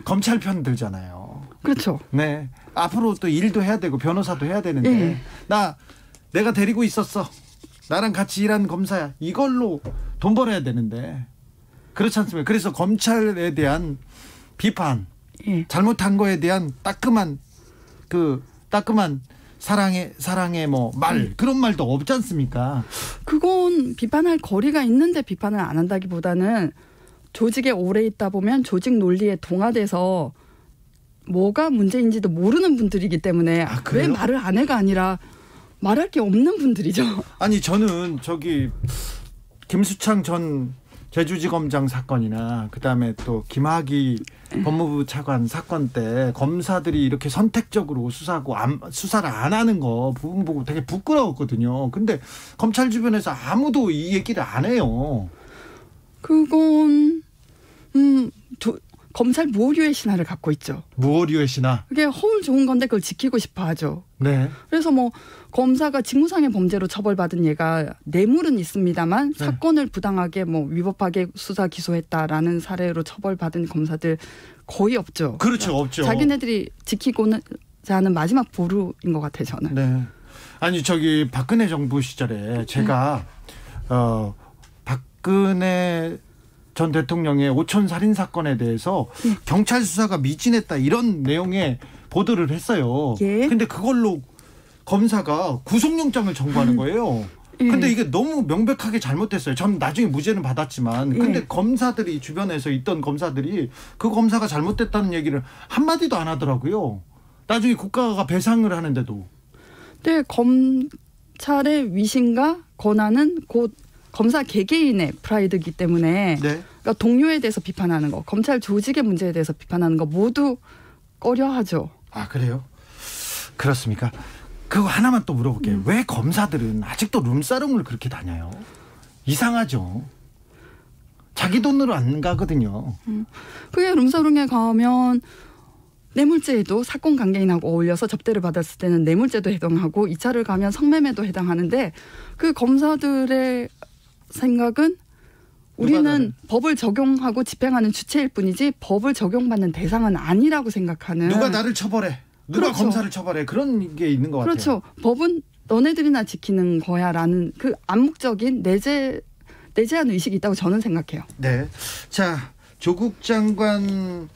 검찰 편 들잖아요. 그렇죠. 네. 앞으로 또 일도 해야 되고 변호사도 해야 되는데 내가 데리고 있었어. 나랑 같이 일한 검사야. 이걸로 돈 벌어야 되는데 그렇지 않습니까? 그래서 검찰에 대한 비판, 잘못한 거에 대한 따끔한 사랑의 말 그런 말도 없지 않습니까? 그건 비판할 거리가 있는데 비판을 안 한다기보다는 조직에 오래 있다 보면 조직 논리에 동화돼서 뭐가 문제인지도 모르는 분들이기 때문에 왜 말을 안 해가 아니라 말할 게 없는 분들이죠. 아니 저는 김수창 전 제주지검장 사건이나 그다음에 또 김학의 법무부 차관 사건 때 검사들이 이렇게 선택적으로 수사하고 수사를 안 하는 거 부분 보고 되게 부끄러웠거든요. 근데 검찰 주변에서 아무도 이 얘기를 안 해요. 그건 검찰 무오류의 신화를 갖고 있죠. 무오류의 신화. 그게 허울 좋은 건데 그걸 지키고 싶어 하죠. 네. 그래서 검사가 직무상의 범죄로 처벌받은 예가 뇌물은 있습니다만 사건을 부당하게 위법하게 수사 기소했다라는 사례로 처벌받은 검사들 거의 없죠. 그렇죠. 그러니까 없죠. 자기네들이 지키고자 하는 마지막 보루인 것 같아요. 저는. 네. 아니 박근혜 정부 시절에 제가 박근혜 전 대통령의 오촌 살인 사건에 대해서 경찰 수사가 미진했다 이런 내용의 보도를 했어요. 근데 그걸로 검사가 구속영장을 청구하는 거예요. 근데 이게 너무 명백하게 잘못됐어요. 전 나중에 무죄는 받았지만 근데 검사들이 주변에서 있던 검사들이 그 검사가 잘못됐다는 얘기를 한마디도 안 하더라고요. 나중에 국가가 배상을 하는데도. 네, 검찰의 위신과 권한은 곧 검사 개개인의 프라이드이기 때문에 그러니까 동료에 대해서 비판하는 거, 검찰 조직의 문제에 대해서 비판하는 거 모두 꺼려하죠. 아, 그래요? 그렇습니까? 그거 하나만 또 물어볼게요. 왜 검사들은 아직도 룸사롱을 그렇게 다녀요? 이상하죠. 자기 돈으로 안 가거든요. 그게 룸사롱에 가면 뇌물죄에도 사건 관계인하고 어울려서 접대를 받았을 때는 뇌물죄도 해당하고 2차를 가면 성매매도 해당하는데 그 검사들의 생각은 우리는 법을 적용하고 집행하는 주체일 뿐이지 법을 적용받는 대상은 아니라고 생각하는. 누가 나를 처벌해. 누가 그렇죠. 검사를 처벌해. 그런 게 있는 것 같아요. 그렇죠. 법은 너네들이나 지키는 거야라는 그 암묵적인 내재한 의식이 있다고 저는 생각해요. 네. 자, 조국 장관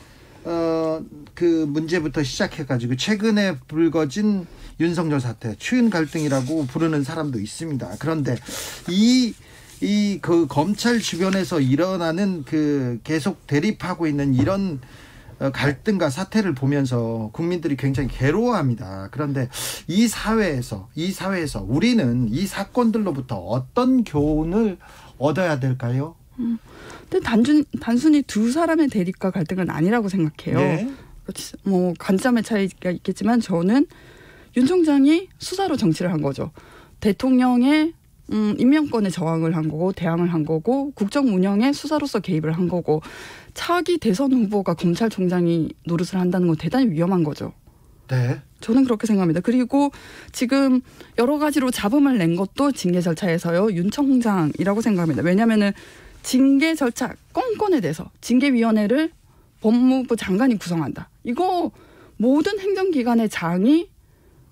그 문제부터 시작해가지고 최근에 불거진 윤석열 사태, 추윤 갈등이라고 부르는 사람도 있습니다. 그런데 그 검찰 주변에서 일어나는 그 계속 대립하고 있는 이런 갈등과 사태를 보면서 국민들이 굉장히 괴로워합니다. 그런데 이 사회에서 우리는 이 사건들로부터 어떤 교훈을 얻어야 될까요? 근데 단순히 두 사람의 대립과 갈등은 아니라고 생각해요. 네. 뭐 관점의 차이가 있겠지만 저는 윤 총장이 수사로 정치를 한 거죠. 대통령의 임명권에 저항을 한 거고 대항을 한 거고 국정 운영에 수사로서 개입을 한 거고 차기 대선 후보가 검찰총장이 노릇을 한다는 건 대단히 위험한 거죠. 네. 저는 그렇게 생각합니다. 그리고 지금 여러 가지로 잡음을 낸 것도 징계 절차에서요. 윤 총장이라고 생각합니다. 왜냐하면은 징계 절차 건건에 대해서 징계위원회를 법무부 장관이 구성한다. 이거 모든 행정기관의 장이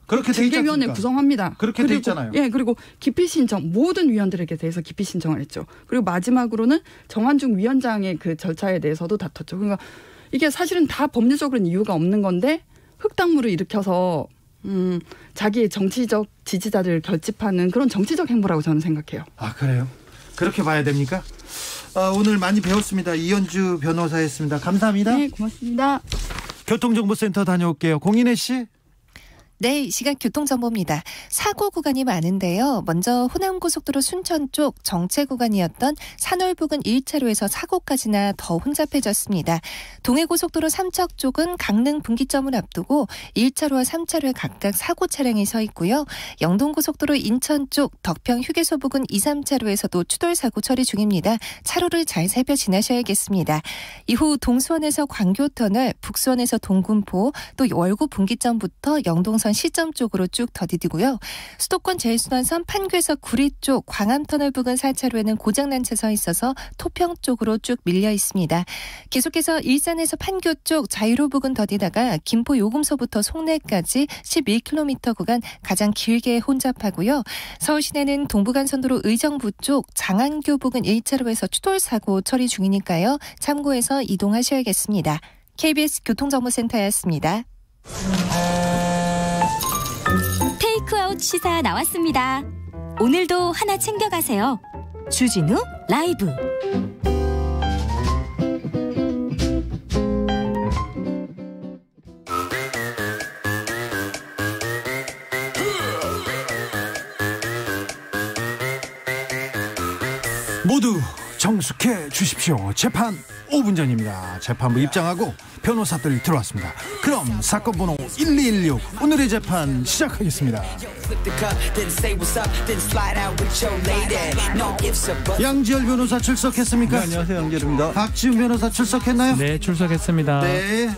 그렇게 징계위원회 구성합니다. 그렇게 돼 있잖아요. 예, 그리고 기피 신청 모든 위원들에게 대해서 기피 신청을 했죠. 그리고 마지막으로는 정한중 위원장의 그 절차에 대해서도 다퉜죠. 그러니까 이게 사실은 다 법률적으로는 이유가 없는 건데 흑당무를 일으켜서 자기의 정치적 지지자들을 결집하는 그런 정치적 행보라고 저는 생각해요. 아, 그래요? 그렇게 봐야 됩니까? 오늘 많이 배웠습니다. 이현주 변호사였습니다. 감사합니다. 네, 고맙습니다. 교통정보센터 다녀올게요. 공인혜 씨. 네, 이 시각 교통정보입니다. 사고 구간이 많은데요. 먼저 호남고속도로 순천 쪽 정체 구간이었던 산월 부근 1차로에서 사고까지나 더 혼잡해졌습니다. 동해고속도로 삼척 쪽은 강릉 분기점을 앞두고 1차로와 3차로에 각각 사고 차량이 서 있고요. 영동고속도로 인천 쪽 덕평 휴게소 부근 2, 3차로에서도 추돌 사고 처리 중입니다. 차로를 잘 살펴 지나셔야겠습니다. 이후 동수원에서 광교터널, 북수원에서 동군포, 또 월구 분기점부터 영동선 시점 쪽으로 쭉 더디디고요. 수도권 제일순환선 판교에서 구리 쪽 광암터널 부근 4차로에는 고장난 차 서 있어서 토평 쪽으로 쭉 밀려 있습니다. 계속해서 일산에서 판교 쪽 자유로 부근 더디다가 김포 요금소부터 송내까지 11km 구간 가장 길게 혼잡하고요. 서울 시내는 동부간선도로 의정부 쪽 장안교 부근 1차로에서 추돌 사고 처리 중이니까요. 참고해서 이동하셔야겠습니다. KBS 교통정보센터였습니다. 테이크아웃 시사 나왔습니다. 오늘도 하나 챙겨가세요. 주진우 라이브. 모두 정숙해 주십시오. 재판 5분 전입니다. 재판부 입장하고 변호사들이 들어왔습니다. 그럼 사건 번호 1216 오늘의 재판 시작하겠습니다. 양지열 변호사 출석했습니까? 네, 안녕하세요. 양지열입니다. 박지훈 변호사 출석했나요? 네, 출석했습니다. 네.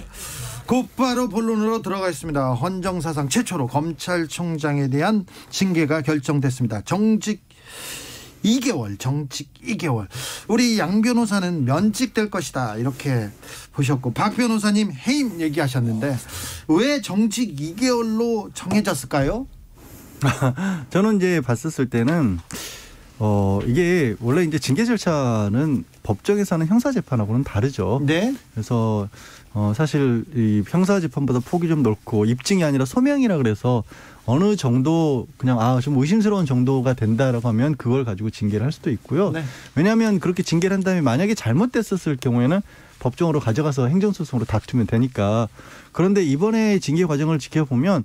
곧바로 본론으로 들어가겠습니다. 헌정사상 최초로 검찰총장에 대한 징계가 결정됐습니다. 정직 2개월. 우리 양 변호사는 면직될 것이다 이렇게 보셨고 박 변호사님 해임 얘기하셨는데 왜 정직 2개월로 정해졌을까요? 저는 이제 봤었을 때는 이게 원래 이제 징계 절차는 법정에서는 형사재판하고는 다르죠. 네. 그래서 사실 이 형사재판보다 폭이 좀 넓고 입증이 아니라 소명이라 그래서 어느 정도 그냥 좀 의심스러운 정도가 된다라고 하면 그걸 가지고 징계를 할 수도 있고요. 네. 왜냐하면 그렇게 징계를 한 다음에 만약에 잘못됐었을 경우에는 법정으로 가져가서 행정소송으로 다투면 되니까. 그런데 이번에 징계 과정을 지켜보면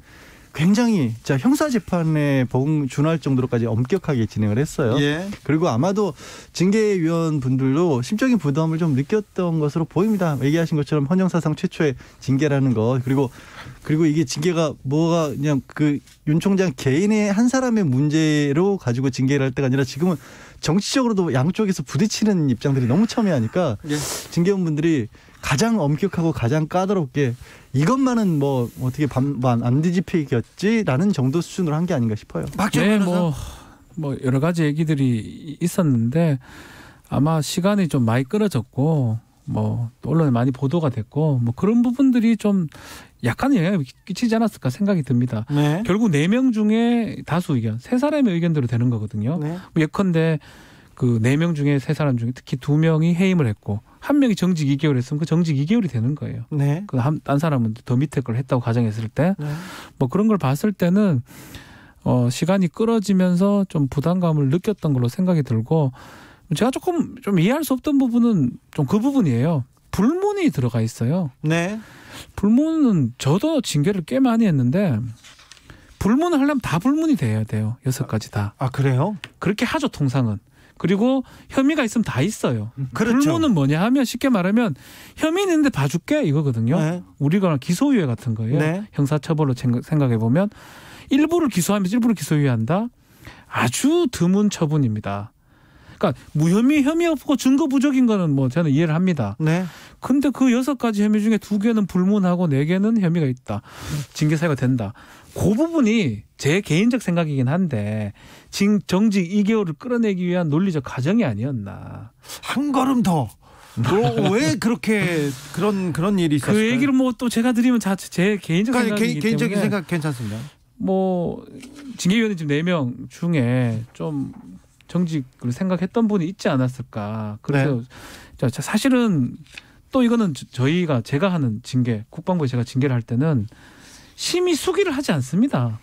굉장히 형사 재판에 준할 정도로까지 엄격하게 진행을 했어요. 예. 그리고 아마도 징계위원 분들도 심적인 부담을 좀 느꼈던 것으로 보입니다. 얘기하신 것처럼 헌정사상 최초의 징계라는 거. 그리고 이게 징계가 뭐가 그냥 그 윤 총장 개인의 한 사람의 문제로 가지고 징계를 할 때가 아니라 지금은 정치적으로도 양쪽에서 부딪히는 입장들이 너무 첨예하니까 예. 징계위원분들이 가장 엄격하고 가장 까다롭게 이것만은 뭐 어떻게 안 뒤집히겠지라는 정도 수준으로 한 게 아닌가 싶어요. 네, 뭐 여러 가지 얘기들이 있었는데 아마 시간이 좀 많이 끌어졌고 뭐 언론에 많이 보도가 됐고 뭐 그런 부분들이 좀 약간 영향을 끼치지 않았을까 생각이 듭니다. 네. 결국 4명 중에 다수 의견, 3사람의 의견대로 되는 거거든요. 네. 예컨대 그 4명 중에 3사람 중에 특히 2명이 해임을 했고 1명이 정직 2개월 했으면 그 정직 2개월이 되는 거예요. 네. 그 딴 사람은 더 밑에 걸 했다고 가정했을 때 뭐 그런 걸 봤을 때는 시간이 끌어지면서 좀 부담감을 느꼈던 걸로 생각이 들고 제가 조금 좀 이해할 수 없던 부분은 좀 그 부분이에요. 불문이 들어가 있어요. 네. 불문은 저도 징계를 꽤 많이 했는데 불문을 하려면 다 불문이 돼야 돼요. 6가지 다. 아 그래요? 그렇게 하죠 통상은. 그리고 혐의가 있으면 다 있어요. 그렇죠. 불문은 뭐냐 하면 쉽게 말하면 혐의 있는데 봐줄게 이거거든요. 네. 우리가 기소유예 같은 거예요. 네. 형사처벌로 생각해 보면 일부를 기소하면서 일부를 기소유예한다. 아주 드문 처분입니다. 그러니까 무혐의 혐의 없고 증거 부족인 거는 뭐 저는 이해를 합니다. 네. 근데 그 6가지 혐의 중에 2개는 불문하고 4개는 혐의가 있다. 징계 사유가 된다. 그 부분이 제 개인적 생각이긴 한데 정직 2개월을 끌어내기 위한 논리적 과정이 아니었나. 한 걸음 더. 왜 그렇게 그런 일이 있었을까요? 그 얘기를 뭐 또 제가 드리면 제 개인적 생각이기 개인적인 때문에 생각 괜찮습니다. 뭐 징계위원회 지금 4명 중에 좀 정직을 생각했던 분이 있지 않았을까. 그래서 네. 사실은 또 이거는 제가 하는 징계, 국방부에 제가 징계를 할 때는 심의 수기를 하지 않습니다.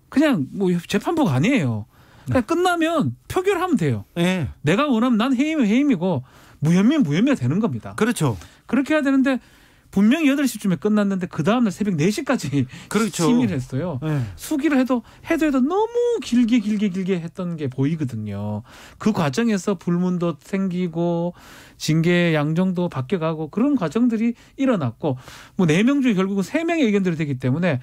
그냥 뭐 재판부가 아니에요. 그냥 끝나면 표결하면 돼요. 네. 내가 원하면 난 해임이면 해임이고 무혐의면 무혐의가 되는 겁니다. 그렇죠. 그렇게 해야 되는데 분명히 8시쯤에 끝났는데 그 다음날 새벽 4시까지 그렇죠. 심의를 했어요. 네. 수기를 해도 너무 길게 했던 게 보이거든요. 그 과정에서 불문도 생기고 징계 양정도 바뀌어가고 그런 과정들이 일어났고 뭐 4명 중에 결국은 3명의 의견들이 되기 때문에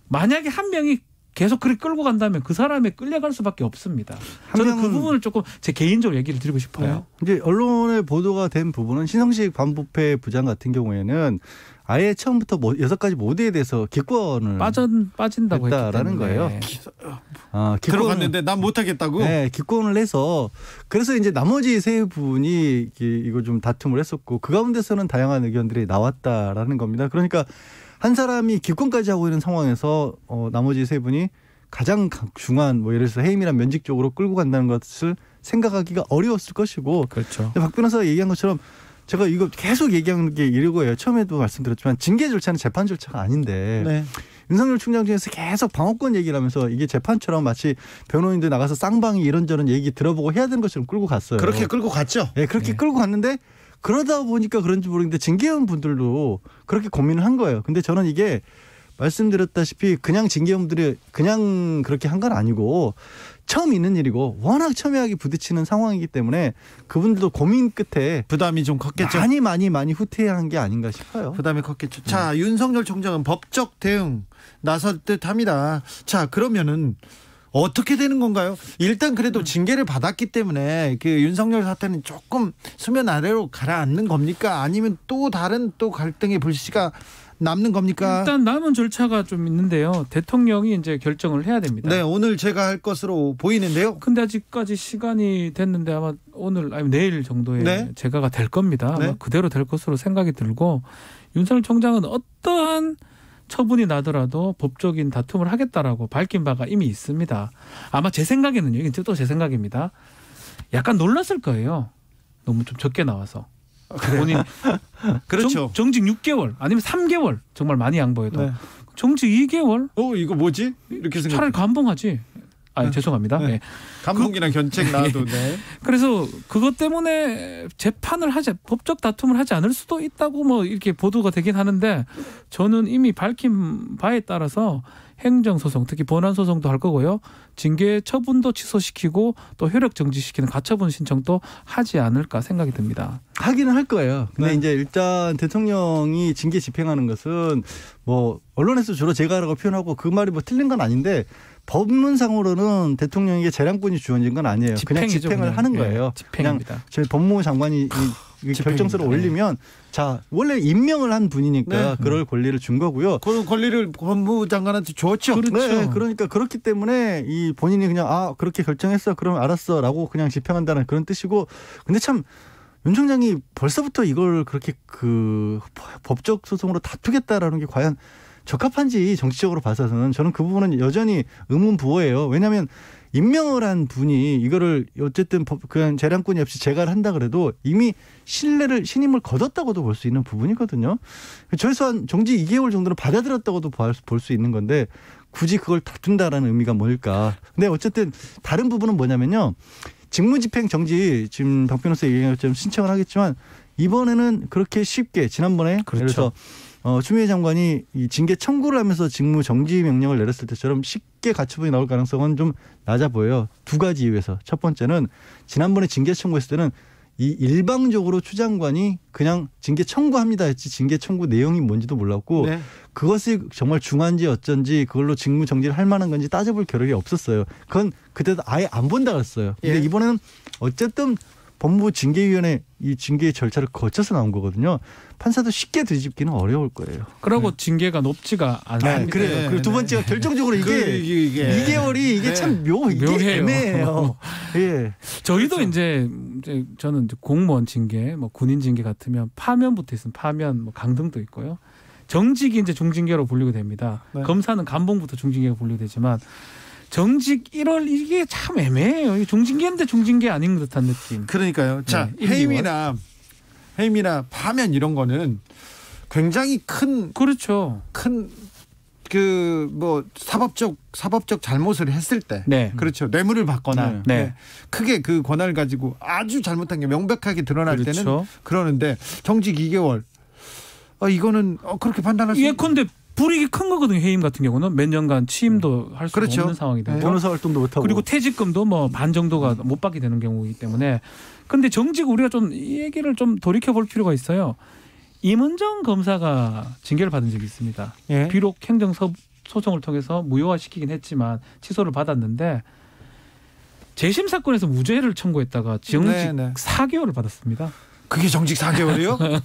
만약에 1명이 계속 그렇게 끌고 간다면 그 사람에 끌려갈 수밖에 없습니다. 저는 그 부분을 조금 제 개인적으로 얘기를 드리고 싶어요. 이제 언론에 보도가 된 부분은 신성식 반부패 부장 같은 경우에는 아예 처음부터 6가지 모드에 대해서 기권을 빠진다고 했다라는 거예요. 들어갔는데 난 못하겠다고? 네, 기권을 해서 그래서 이제 나머지 3분이 이거 좀 다툼을 했었고 그 가운데서는 다양한 의견들이 나왔다라는 겁니다. 그러니까 한 사람이 기권까지 하고 있는 상황에서 나머지 3분이 가장 중한 뭐 예를 들어서 해임이나 면직 쪽으로 끌고 간다는 것을 생각하기가 어려웠을 것이고 그렇죠. 박 변호사가 얘기한 것처럼 제가 이거 계속 얘기하는 게 이러고요. 처음에도 말씀드렸지만 징계 절차는 재판 절차가 아닌데 네. 윤석열 총장 중에서 계속 방어권 얘기를 하면서 이게 재판처럼 마치 변호인들 나가서 쌍방이 이런저런 얘기 들어보고 해야 되는 것처럼 끌고 갔어요. 그렇게 끌고 갔죠. 네, 그렇게 끌고 갔는데 그러다 보니까 그런지 모르겠는데 징계위원 분들도 그렇게 고민을 한 거예요. 근데 저는 이게 말씀드렸다시피 그냥 징계위원들이 그냥 그렇게 한 건 아니고 처음 있는 일이고 워낙 첨예하게 부딪히는 상황이기 때문에 그분들도 고민 끝에 부담이 좀 컸겠죠. 많이 후퇴한 게 아닌가 싶어요. 부담이 컸겠죠. 자, 윤석열 총장은 법적 대응 나설 듯합니다. 자, 그러면은 어떻게 되는 건가요? 일단 그래도 징계를 받았기 때문에 그 윤석열 사태는 조금 수면 아래로 가라앉는 겁니까? 아니면 또 다른 갈등의 불씨가 남는 겁니까? 일단 남은 절차가 좀 있는데요. 대통령이 이제 결정을 해야 됩니다. 네, 오늘 제가 할 것으로 보이는데요. 근데 아직까지 시간이 됐는데 아마 오늘 아니면 내일 정도에 네. 제가가 될 겁니다. 네. 아마 그대로 될 것으로 생각이 들고 윤석열 총장은 어떠한 처분이 나더라도 법적인 다툼을 하겠다라고 밝힌 바가 이미 있습니다. 아마 제 생각에는요. 이게 또 제 생각입니다. 약간 놀랐을 거예요. 너무 좀 적게 나와서. 본인 그렇죠. 정직 6개월 아니면 3개월 정말 많이 양보해도 네. 정직 2개월? 이거 뭐지? 이렇게 생각. 차라리 감봉하지. 죄송합니다. 네. 네. 감독이랑 견책 나와도 네. 그래서 그것 때문에 법적 다툼을 하지 않을 수도 있다고 뭐 이렇게 보도가 되긴 하는데 저는 이미 밝힌 바에 따라서 행정소송, 특히 본안소송도 할 거고요. 징계 처분도 취소시키고 또 효력 정지시키는 가처분 신청도 하지 않을까 생각이 듭니다. 하기는 할 거예요. 근데 네. 이제 일단 대통령이 징계 집행하는 것은 뭐 언론에서 주로 제가 하라고 표현하고 그 말이 뭐 틀린 건 아닌데 법문상으로는 대통령에게 재량권이 주어진 건 아니에요. 그냥 집행을 하는 거예요. 집행입니다. 그냥 저희 법무부 장관이 결정서를 올리면 자 원래 임명을 한 분이니까 그럴 권리를 준 거고요. 그런 권리를 법무부 장관한테 줬죠. 그렇죠. 네, 그러니까 그렇기 때문에 이 본인이 그냥 그렇게 결정했어 그러면 알았어라고 그냥 집행한다는 그런 뜻이고 근데 참 윤 총장이 벌써부터 이걸 그렇게 그 법적 소송으로 다투겠다라는 게 과연 적합한지 정치적으로 봐서는 저는 그 부분은 여전히 의문부호예요. 왜냐하면 임명을 한 분이 이거를 어쨌든 그냥 재량권이 없이 재가를 한다 그래도 이미 신임을 거뒀다고도 볼 수 있는 부분이거든요. 최소한 정지 2개월 정도는 받아들였다고도 볼 수 있는 건데 굳이 그걸 다툰다라는 의미가 뭘까. 근데 어쨌든 다른 부분은 뭐냐면요. 직무집행 정지 지금 박 변호사 얘기한 것처럼 신청을 하겠지만 이번에는 그렇게 쉽게 지난번에 그래서 추미애 장관이 이 징계 청구를 하면서 직무 정지 명령을 내렸을 때처럼 쉽게 가처분이 나올 가능성은 좀 낮아 보여요. 두 가지 이유에서. 첫 번째는 지난번에 징계 청구했을 때는 이 일방적으로 추 장관이 그냥 징계 청구합니다 했지 징계 청구 내용이 뭔지도 몰랐고 네. 그것이 정말 중한지 어쩐지 그걸로 직무 정지를 할 만한 건지 따져볼 겨를이 없었어요. 그건 그때도 아예 안 본다 그랬어요. 근데 이번에는 어쨌든 법무부 징계위원회 이 징계 절차를 거쳐서 나온 거거든요. 판사도 쉽게 뒤집기는 어려울 거예요. 그러고 징계가 높지가 않습니다. 그래요. 그리고 두 번째가 결정적으로 이게 2개월이 이게 참 묘해요. 애매해요. 예. 저희도 이제 저는 이제 공무원 징계, 뭐 군인 징계 같으면 파면부터 있으면 파면, 뭐 강등도 있고요. 정직이 이제 중징계로 분류가 됩니다. 네. 검사는 감봉부터 중징계가 분류되지만 정직 1월 이게 참 애매해요. 중징계인데 중징계 아닌 듯한 느낌. 그러니까요. 자, 해임이나 파면 이런 거는 굉장히 큰 그렇죠. 큰 그 뭐 사법적 잘못을 했을 때, 네. 그렇죠. 뇌물을 받거나 네. 크게 그 권한을 가지고 아주 잘못한 게 명백하게 드러날 그렇죠. 때는 그러는데 정직 2개월 이거는 그렇게 판단할 수. 예컨대 불이익이 큰 거거든요. 해임 같은 경우는 몇 년간 취임도 할 수 그렇죠. 없는 상황이 되고 변호사 활동도 못 하고 그리고 퇴직금도 뭐 반 정도가 못 받게 되는 경우이기 때문에. 근데 정직 우리가 좀 이 얘기를 좀 돌이켜 볼 필요가 있어요. 임은정 검사가 징계를 받은 적이 있습니다. 예. 비록 행정 소송을 통해서 무효화시키긴 했지만 취소를 받았는데 재심 사건에서 무죄를 청구했다가 정직 4개월을 받았습니다. 그게 정직 4개월이요?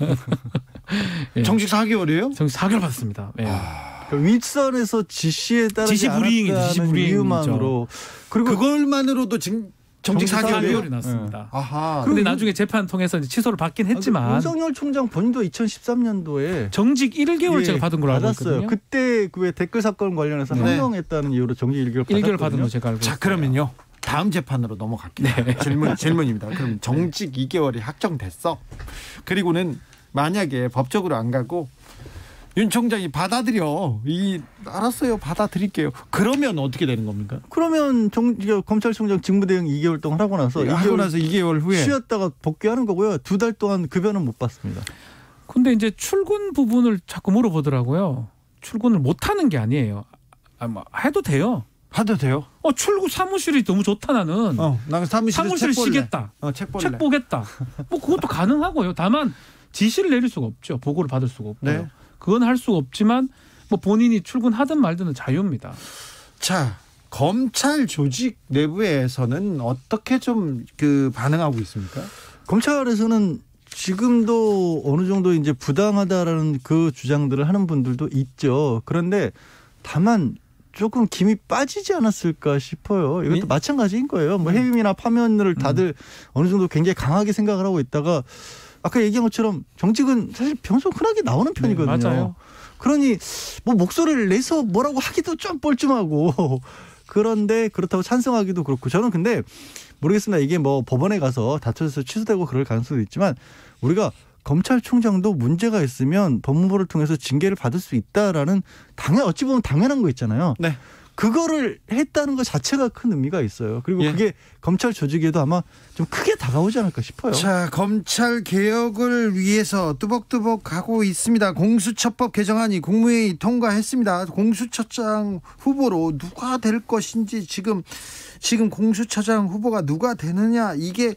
예. 정직 4개월이에요? 정직 4개월 받았습니다. 예. 윗선에서 지시에 따르지 않았다는 이유만으로 그리고 그걸만으로도 정직 4개월이 났습니다. 아하. 그런데 나중에 재판 통해서 이제 취소를 받긴 했지만 윤석열 총장 본인도 2013년도에 정직 1개월 제가 받은 걸로 알고 있거든요. 그때 그 댓글 사건 관련해서 항명했다는 이유로 정직 1개월 받은 거 제가 알고 있어요. 자, 그러면요. 다음 재판으로 넘어갈게요. 네. 질문입니다. 그럼 정직 2개월이 확정됐어. 그리고는 만약에 법적으로 안 가고 윤 총장이 알았어요. 받아들일게요. 그러면 어떻게 되는 겁니까? 그러면 검찰총장 직무대행 2개월 동안 하고 나서 2개월 후에 쉬었다가 복귀하는 거고요. 2달 동안 급여는 못 받습니다. 근데 이제 출근 부분을 자꾸 물어보더라고요. 출근을 못 하는 게 아니에요. 해도 돼요. 해도 돼요? 출근 사무실이 너무 좋다 나는. 나는 사무실 쉬겠다. 책 보겠다. 뭐 그것도 가능하고요. 다만 지시를 내릴 수가 없죠. 보고를 받을 수가 없고요. 네. 그건 할 수가 없지만 뭐 본인이 출근하든 말든 자유입니다. 자, 검찰 조직 내부에서는 어떻게 좀 반응하고 있습니까? 검찰에서는 지금도 어느 정도 이제 부당하다라는 그 주장들을 하는 분들도 있죠. 그런데 다만 조금 김이 빠지지 않았을까 싶어요. 이것도 마찬가지인 거예요. 뭐 해임이나 파면을 다들 어느 정도 굉장히 강하게 생각을 하고 있다가 아까 얘기한 것처럼 정직은 사실 평소 흔하게 나오는 편이거든요. 네, 맞아요. 그러니 뭐 목소리를 내서 뭐라고 하기도 좀 뻘쭘하고 그런데 그렇다고 찬성하기도 그렇고 저는 근데 모르겠습니다. 이게 뭐 법원에 가서 다퉈서 취소되고 그럴 가능성도 있지만 우리가 검찰총장도 문제가 있으면 법무부를 통해서 징계를 받을 수 있다라는 어찌 보면 당연한 거 있잖아요. 네. 그거를 했다는 것 자체가 큰 의미가 있어요. 그리고 예. 그게 검찰 조직에도 아마 좀 크게 다가오지 않을까 싶어요. 자, 검찰 개혁을 위해서 뚜벅뚜벅 가고 있습니다. 공수처법 개정안이 국무회의 통과했습니다. 공수처장 후보로 누가 될 것인지 지금 공수처장 후보가 누가 되느냐 이게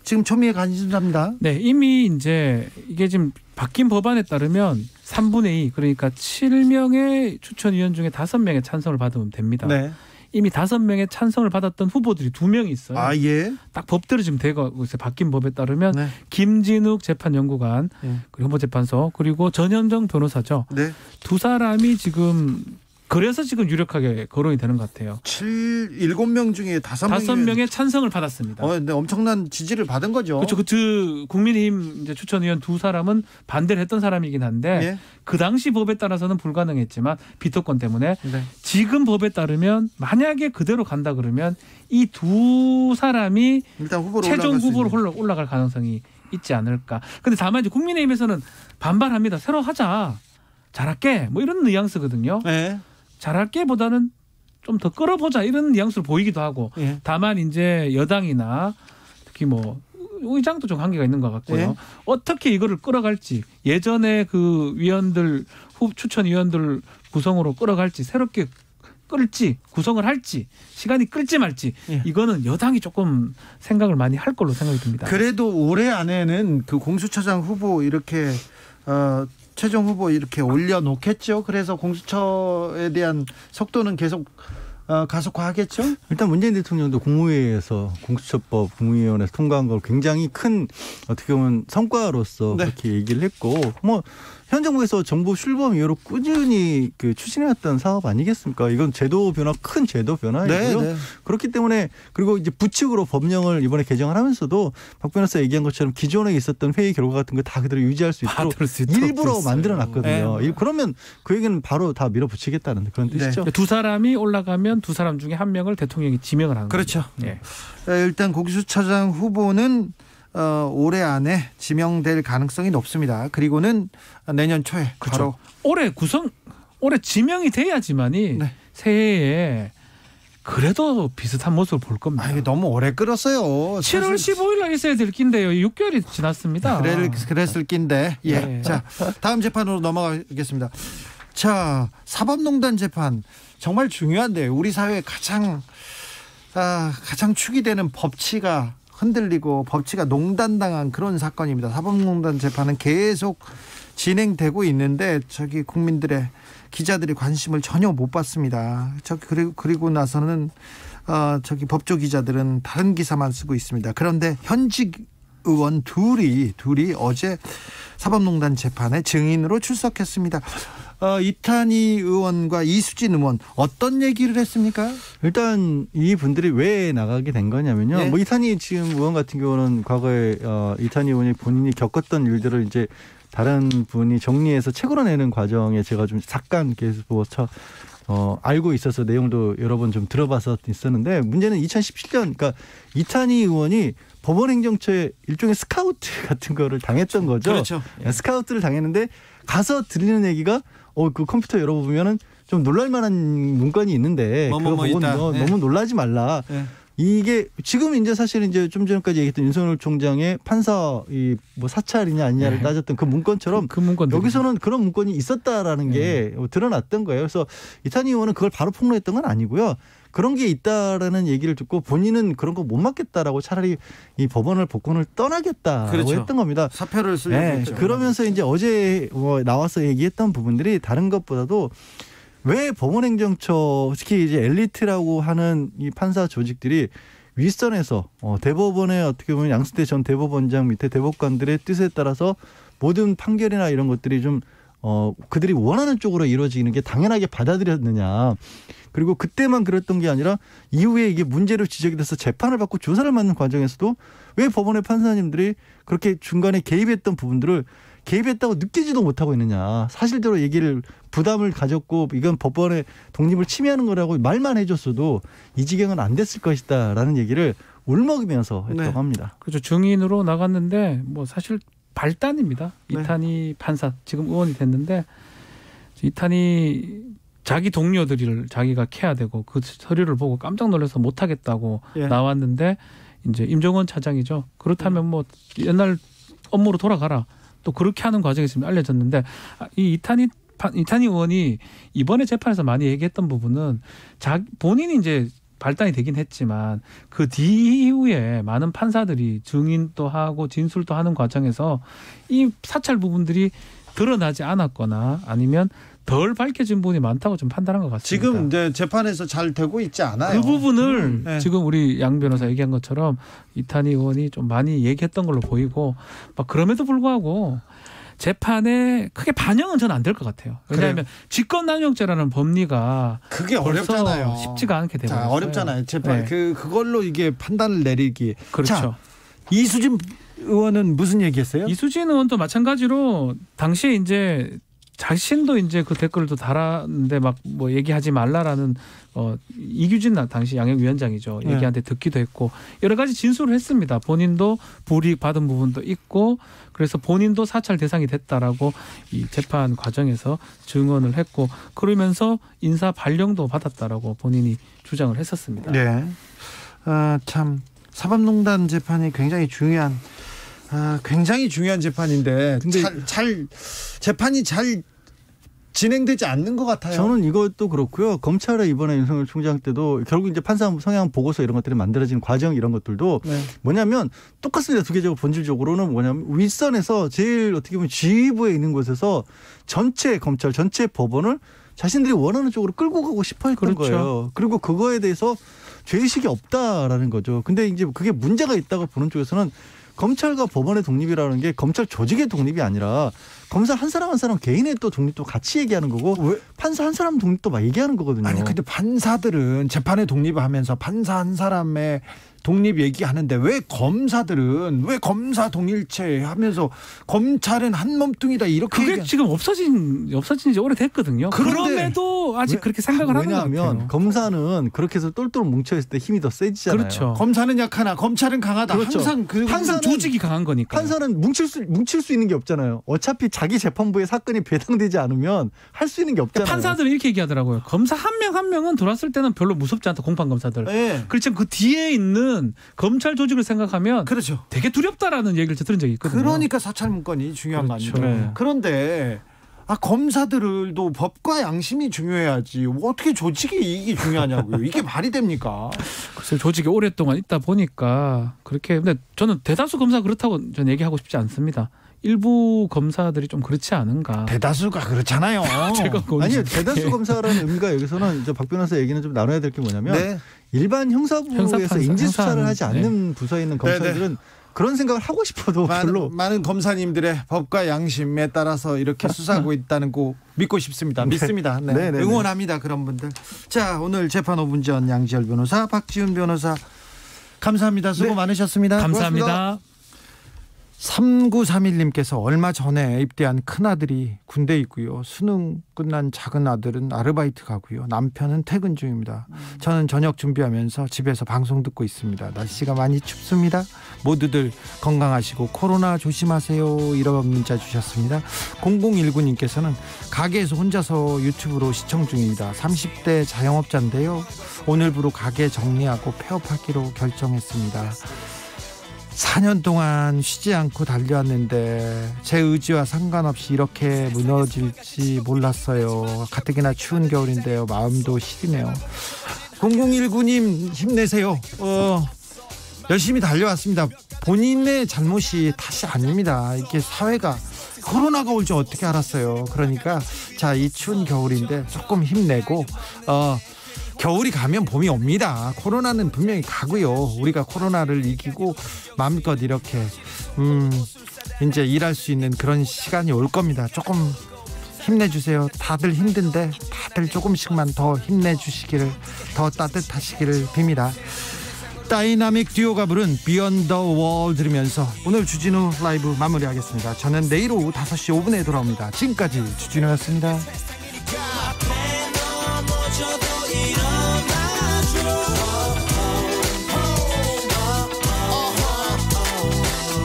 지금 초미의 관심사입니다. 네, 이미 이제 이게 지금 바뀐 법안에 따르면 3분의 2 그러니까 7명의 추천위원 중에 5명의 찬성을 받으면 됩니다. 네. 이미 5명의 찬성을 받았던 후보들이 2명이 있어요. 아, 예. 딱 법대로 지금 되고 있어요. 바뀐 법에 따르면 네. 김진욱 재판연구관 그리고 헌법재판소 그리고 전현정 변호사죠. 네. 두 사람이 지금 그래서 지금 유력하게 거론이 되는 것 같아요. 7명 중에 5명의 찬성을 받았습니다. 근데 엄청난 지지를 받은 거죠. 그렇죠. 그 국민의힘 이제 추천위원 두 사람은 반대를 했던 사람이긴 한데 예. 그 당시 법에 따라서는 불가능했지만 비토권 때문에 네. 지금 법에 따르면 만약에 그대로 간다 그러면 이 두 사람이 일단 후보로 최종 후보로 올라갈 가능성이 있지 않을까. 근데 다만 이제 국민의힘에서는 반발합니다. 새로 하자. 잘할게. 뭐 이런 뉘앙스거든요. 네. 잘할게보다는 좀 더 끌어보자 이런 뉘앙스로 보이기도 하고 예. 다만 다만 이제 여당이나 특히 뭐 의장도 좀 한계가 있는 것 같고요. 예. 어떻게 이거를 끌어갈지 예전에 그 위원들 추천위원들 구성으로 끌어갈지 새롭게 끌지 구성을 할지 시간이 끌지 말지 예. 이거는 여당이 조금 생각을 많이 할 걸로 생각이 듭니다. 그래도 올해 안에는 그 공수처장 후보 이렇게 최종 후보 이렇게 올려놓겠죠. 그래서 공수처에 대한 속도는 계속 가속화하겠죠. 일단 문재인 대통령도 국무회의에서 공수처법 국무위원회에서 통과한 걸 굉장히 큰 어떻게 보면 성과로서 네. 그렇게 얘기를 했고 뭐 현 정부에서 정부 출범 이후로 꾸준히 그 추진해왔던 사업 아니겠습니까? 이건 제도 변화 큰 제도 변화이고요. 네. 그렇기 때문에 그리고 이제 부칙으로 법령을 이번에 개정을 하면서도 박 변호사 얘기한 것처럼 기존에 있었던 회의 결과 같은 거 다 그대로 유지할 수 있도록 일부러 만들어놨거든요. 네. 그러면 그 얘기는 바로 다 밀어붙이겠다는 그런 뜻이죠. 두 사람이 올라가면 두 사람 중에 한 명을 대통령이 지명을 하는 그렇죠. 거죠. 네. 일단 공수처장 후보는 올해 안에 지명될 가능성이 높습니다. 그리고는 내년 초에 그렇죠. 바로 올해 지명이 돼야지만이 네. 새해에 그래도 비슷한 모습을 볼 겁니다. 이게 너무 오래 끌었어요. 7월 15일 날 있어야 될 끼인데요. 6개월이 지났습니다. 그랬을 끼인데. 예. 네. 자, 다음 재판으로 넘어가겠습니다. 자, 사법농단 재판 정말 중요한데 우리 사회에 가장 축이 되는 법치가 흔들리고 법치가 농단당한 그런 사건입니다. 사법농단 재판은 계속 진행되고 있는데 국민들의 기자들이 관심을 전혀 못 받습니다. 그리고 나서는 법조 기자들은 다른 기사만 쓰고 있습니다. 그런데 현직 의원 둘이 어제 사법농단 재판에 증인으로 출석했습니다. 이탄희 의원과 이수진 의원 어떤 얘기를 했습니까? 일단 이 분들이 왜 나가게 된 거냐면요. 네. 뭐 이탄희 지금 의원 같은 경우는 과거에 이탄희 의원이 본인이 겪었던 일들을 이제 다른 분이 정리해서 책으로 내는 과정에 제가 좀 잠깐 계속 알고 있어서 내용도 여러 번 좀 들어봐서 있었는데 문제는 2017년 그러니까 이탄희 의원이 법원행정처에 일종의 스카우트 같은 거를 당했던 거죠. 그렇죠. 스카우트를 당했는데 가서 들리는 얘기가 그 컴퓨터 열어보면은 좀 놀랄만한 문건이 있는데 그거 보고 너무 놀라지 말라. 네. 이게 지금 이제 사실 이제 좀 전까지 얘기했던 윤석열 총장의 판사 뭐 사찰이냐 아니냐를 네. 따졌던 그 문건처럼 그 문건들이. 여기서는 그런 문건이 있었다라는 게 드러났던 거예요. 그래서 이탄희 의원은 그걸 바로 폭로했던 건 아니고요. 그런 게 있다라는 얘기를 듣고 본인은 그런 거 못 맡겠다라고 차라리 이 법원을 복권을 떠나겠다라고 그렇죠. 했던 겁니다. 사표를 쓰려고 했죠. 그러면서 이제 어제 나와서 얘기했던 부분들이 다른 것보다도 왜 법원행정처 특히 이제 엘리트라고 하는 이 판사 조직들이 윗선에서 대법원의 어떻게 보면 양승태 전 대법원장 밑에 대법관들의 뜻에 따라서 모든 판결이나 이런 것들이 좀 그들이 원하는 쪽으로 이루어지는 게 당연하게 받아들였느냐. 그리고 그때만 그랬던 게 아니라 이후에 이게 문제로 지적이 돼서 재판을 받고 조사를 받는 과정에서도 왜 법원의 판사님들이 그렇게 중간에 개입했던 부분들을 개입했다고 느끼지도 못하고 있느냐. 사실대로 얘기를 부담을 가졌고 이건 법원의 독립을 침해하는 거라고 말만 해줬어도 이 지경은 안 됐을 것이다라는 얘기를 울먹이면서 했다고 합니다. 그렇죠. 증인으로 나갔는데 뭐 사실 발단입니다. 네. 이탄희 판사 지금 의원이 됐는데 이탄희 자기 동료들을 자기가 캐야 되고 그 서류를 보고 깜짝 놀라서 못하겠다고 예. 나왔는데 이제 임종원 차장이죠. 그렇다면 뭐 옛날 업무로 돌아가라. 또 그렇게 하는 과정이 지금 알려졌는데 이 이탄희 의원이 이번에 재판에서 많이 얘기했던 부분은 본인이 이제 발단이 되긴 했지만 그 뒤이후에 많은 판사들이 증인도 하고 진술도 하는 과정에서 이 사찰 부분들이 드러나지 않았거나 아니면 덜 밝혀진 부분이 많다고 좀 판단한 것 같습니다. 지금 이제 재판에서 잘 되고 있지 않아요. 그 부분을 네. 지금 우리 양 변호사 얘기한 것처럼 이탄희 의원이 좀 많이 얘기했던 걸로 보이고 막 그럼에도 불구하고 재판에 크게 반영은 저는 안 될 것 같아요. 왜냐하면 직권남용죄라는 법리가 그게 어렵잖아요. 쉽지가 않게 되고 있어요. 어렵잖아요. 재판 네. 그걸로 이게 판단을 내리기. 그렇죠. 자, 이수진 의원은 무슨 얘기했어요? 이수진 의원도 마찬가지로 당시에 이제 자신도 이제 그 댓글을 또 달았는데 막 뭐 얘기하지 말라라는 이규진 당시 양형위원장이죠. 네. 얘기한테 듣기도 했고 여러 가지 진술을 했습니다. 본인도 불이익 받은 부분도 있고 그래서 본인도 사찰 대상이 됐다라고 이 재판 과정에서 증언을 했고 그러면서 인사 발령도 받았다라고 본인이 주장을 했었습니다. 네. 참 사법농단 재판이 굉장히 중요한 재판인데 근데 재판이 잘 진행되지 않는 것 같아요. 저는 이것도 그렇고요. 검찰의 이번에 윤석열 총장 때도 결국 이제 판사 성향 보고서 이런 것들이 만들어지는 과정 이런 것들도 네. 뭐냐면 똑같습니다. 두 개적으로 본질적으로는 뭐냐면 윗선에서 제일 어떻게 보면 지휘부에 있는 곳에서 전체 검찰 전체 법원을 자신들이 원하는 쪽으로 끌고 가고 싶어 했던 그렇죠. 거예요. 그리고 그거에 대해서 죄의식이 없다라는 거죠. 근데 이제 그게 문제가 있다고 보는 쪽에서는 검찰과 법원의 독립이라는 게 검찰 조직의 독립이 아니라 검사 한 사람 한 사람 개인의 또 독립도 같이 얘기하는 거고 판사 한 사람 독립도 막 얘기하는 거거든요. 아니 근데 판사들은 재판에 독립하면서 판사 한 사람의 독립 얘기하는데 왜 검사들은 왜 검사 동일체 하면서 검찰은 한 몸뚱이다 이렇게 그게 지금 없어진 지 오래됐거든요. 그럼에도 아직 그렇게 생각을 하는 것 같아요. 왜냐하면 검사는 그렇게 해서 똘똘 뭉쳐있을 때 힘이 더 세지잖아요. 그렇죠. 검사는 약하나 검찰은 강하다. 그렇죠. 항상 판사는 조직이 강한 거니까. 판사는 뭉칠 수 있는 게 없잖아요. 어차피 자기 재판부에 사건이 배당되지 않으면 할 수 있는 게 없잖아요. 판사들은 이렇게 얘기하더라고요. 검사 한 명 한 명은 들어왔을 때는 별로 무섭지 않다. 공판 검사들. 네. 그렇지만 그 뒤에 있는 검찰 조직을 생각하면 그렇죠. 되게 두렵다라는 얘기를 들은 적이 있거든요. 그러니까 사찰 문건이 중요한 그렇죠. 거 아닙니까? 네. 그런데 검사들도 법과 양심이 중요해야지 어떻게 조직의 이익이 중요하냐고요. 이게 말이 됩니까? 글쎄요. 조직이 오랫동안 있다 보니까 그렇게. 근데 저는 대다수 검사 그렇다고 저는 얘기하고 싶지 않습니다. 일부 검사들이 좀 그렇지 않은가. 대다수가 그렇잖아요. 아니요. 대다수 검사라는 의미가 여기서는 이제 박 변호사 얘기는 좀 나눠야 될 게 뭐냐면 네. 일반 형사부에서 인지수사를 하지 않는 부서에 있는 검사들은 그런 생각을 하고 싶어도 별로. 많은 검사님들의 법과 양심에 따라서 이렇게 수사하고 있다는 거 믿고 싶습니다. 믿습니다. 네. 네. 응원합니다. 그런 분들. 자, 오늘 재판 5분 전 양지열 변호사, 박지훈 변호사 감사합니다. 수고 많으셨습니다. 감사합니다. 고맙습니다. 3931님께서 얼마 전에 입대한 큰아들이 군대에 있고요. 수능 끝난 작은 아들은 아르바이트 가고요. 남편은 퇴근 중입니다. 저는 저녁 준비하면서 집에서 방송 듣고 있습니다. 날씨가 많이 춥습니다. 모두들 건강하시고 코로나 조심하세요. 이런 문자 주셨습니다. 0019님께서는 가게에서 혼자서 유튜브로 시청 중입니다. 30대 자영업자인데요. 오늘부로 가게 정리하고 폐업하기로 결정했습니다. 4년 동안 쉬지 않고 달려왔는데 제 의지와 상관없이 이렇게 무너질지 몰랐어요. 가뜩이나 추운 겨울인데요. 마음도 시리네요. 0019님 힘내세요. 열심히 달려왔습니다. 본인의 잘못이 탓이 아닙니다. 이게 사회가 코로나가 올 줄 어떻게 알았어요. 그러니까 자, 이 추운 겨울인데 조금 힘내고 겨울이 가면 봄이 옵니다. 코로나는 분명히 가고요. 우리가 코로나를 이기고 마음껏 이렇게 이제 일할 수 있는 그런 시간이 올 겁니다. 조금 힘내주세요. 다들 힘든데 다들 조금씩만 더 힘내주시기를, 더 따뜻하시기를 빕니다. 다이나믹 듀오가 부른 Beyond the Wall 들으면서 오늘 주진우 라이브 마무리하겠습니다. 저는 내일 오후 5시 5분에 돌아옵니다. 지금까지 주진우였습니다.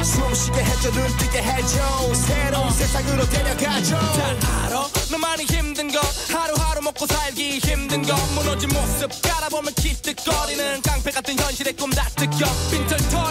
숨쉬게 해줘, 눈 뜨게 해줘, 새로운 세상으로 데려가줘. 다 알아 너만이 힘든 거 하루하루 먹고 살기 힘든 거 무너진 모습 깔아보면 기특거리는 깡패 같은 현실의 꿈 다 뜯겨 빈털터리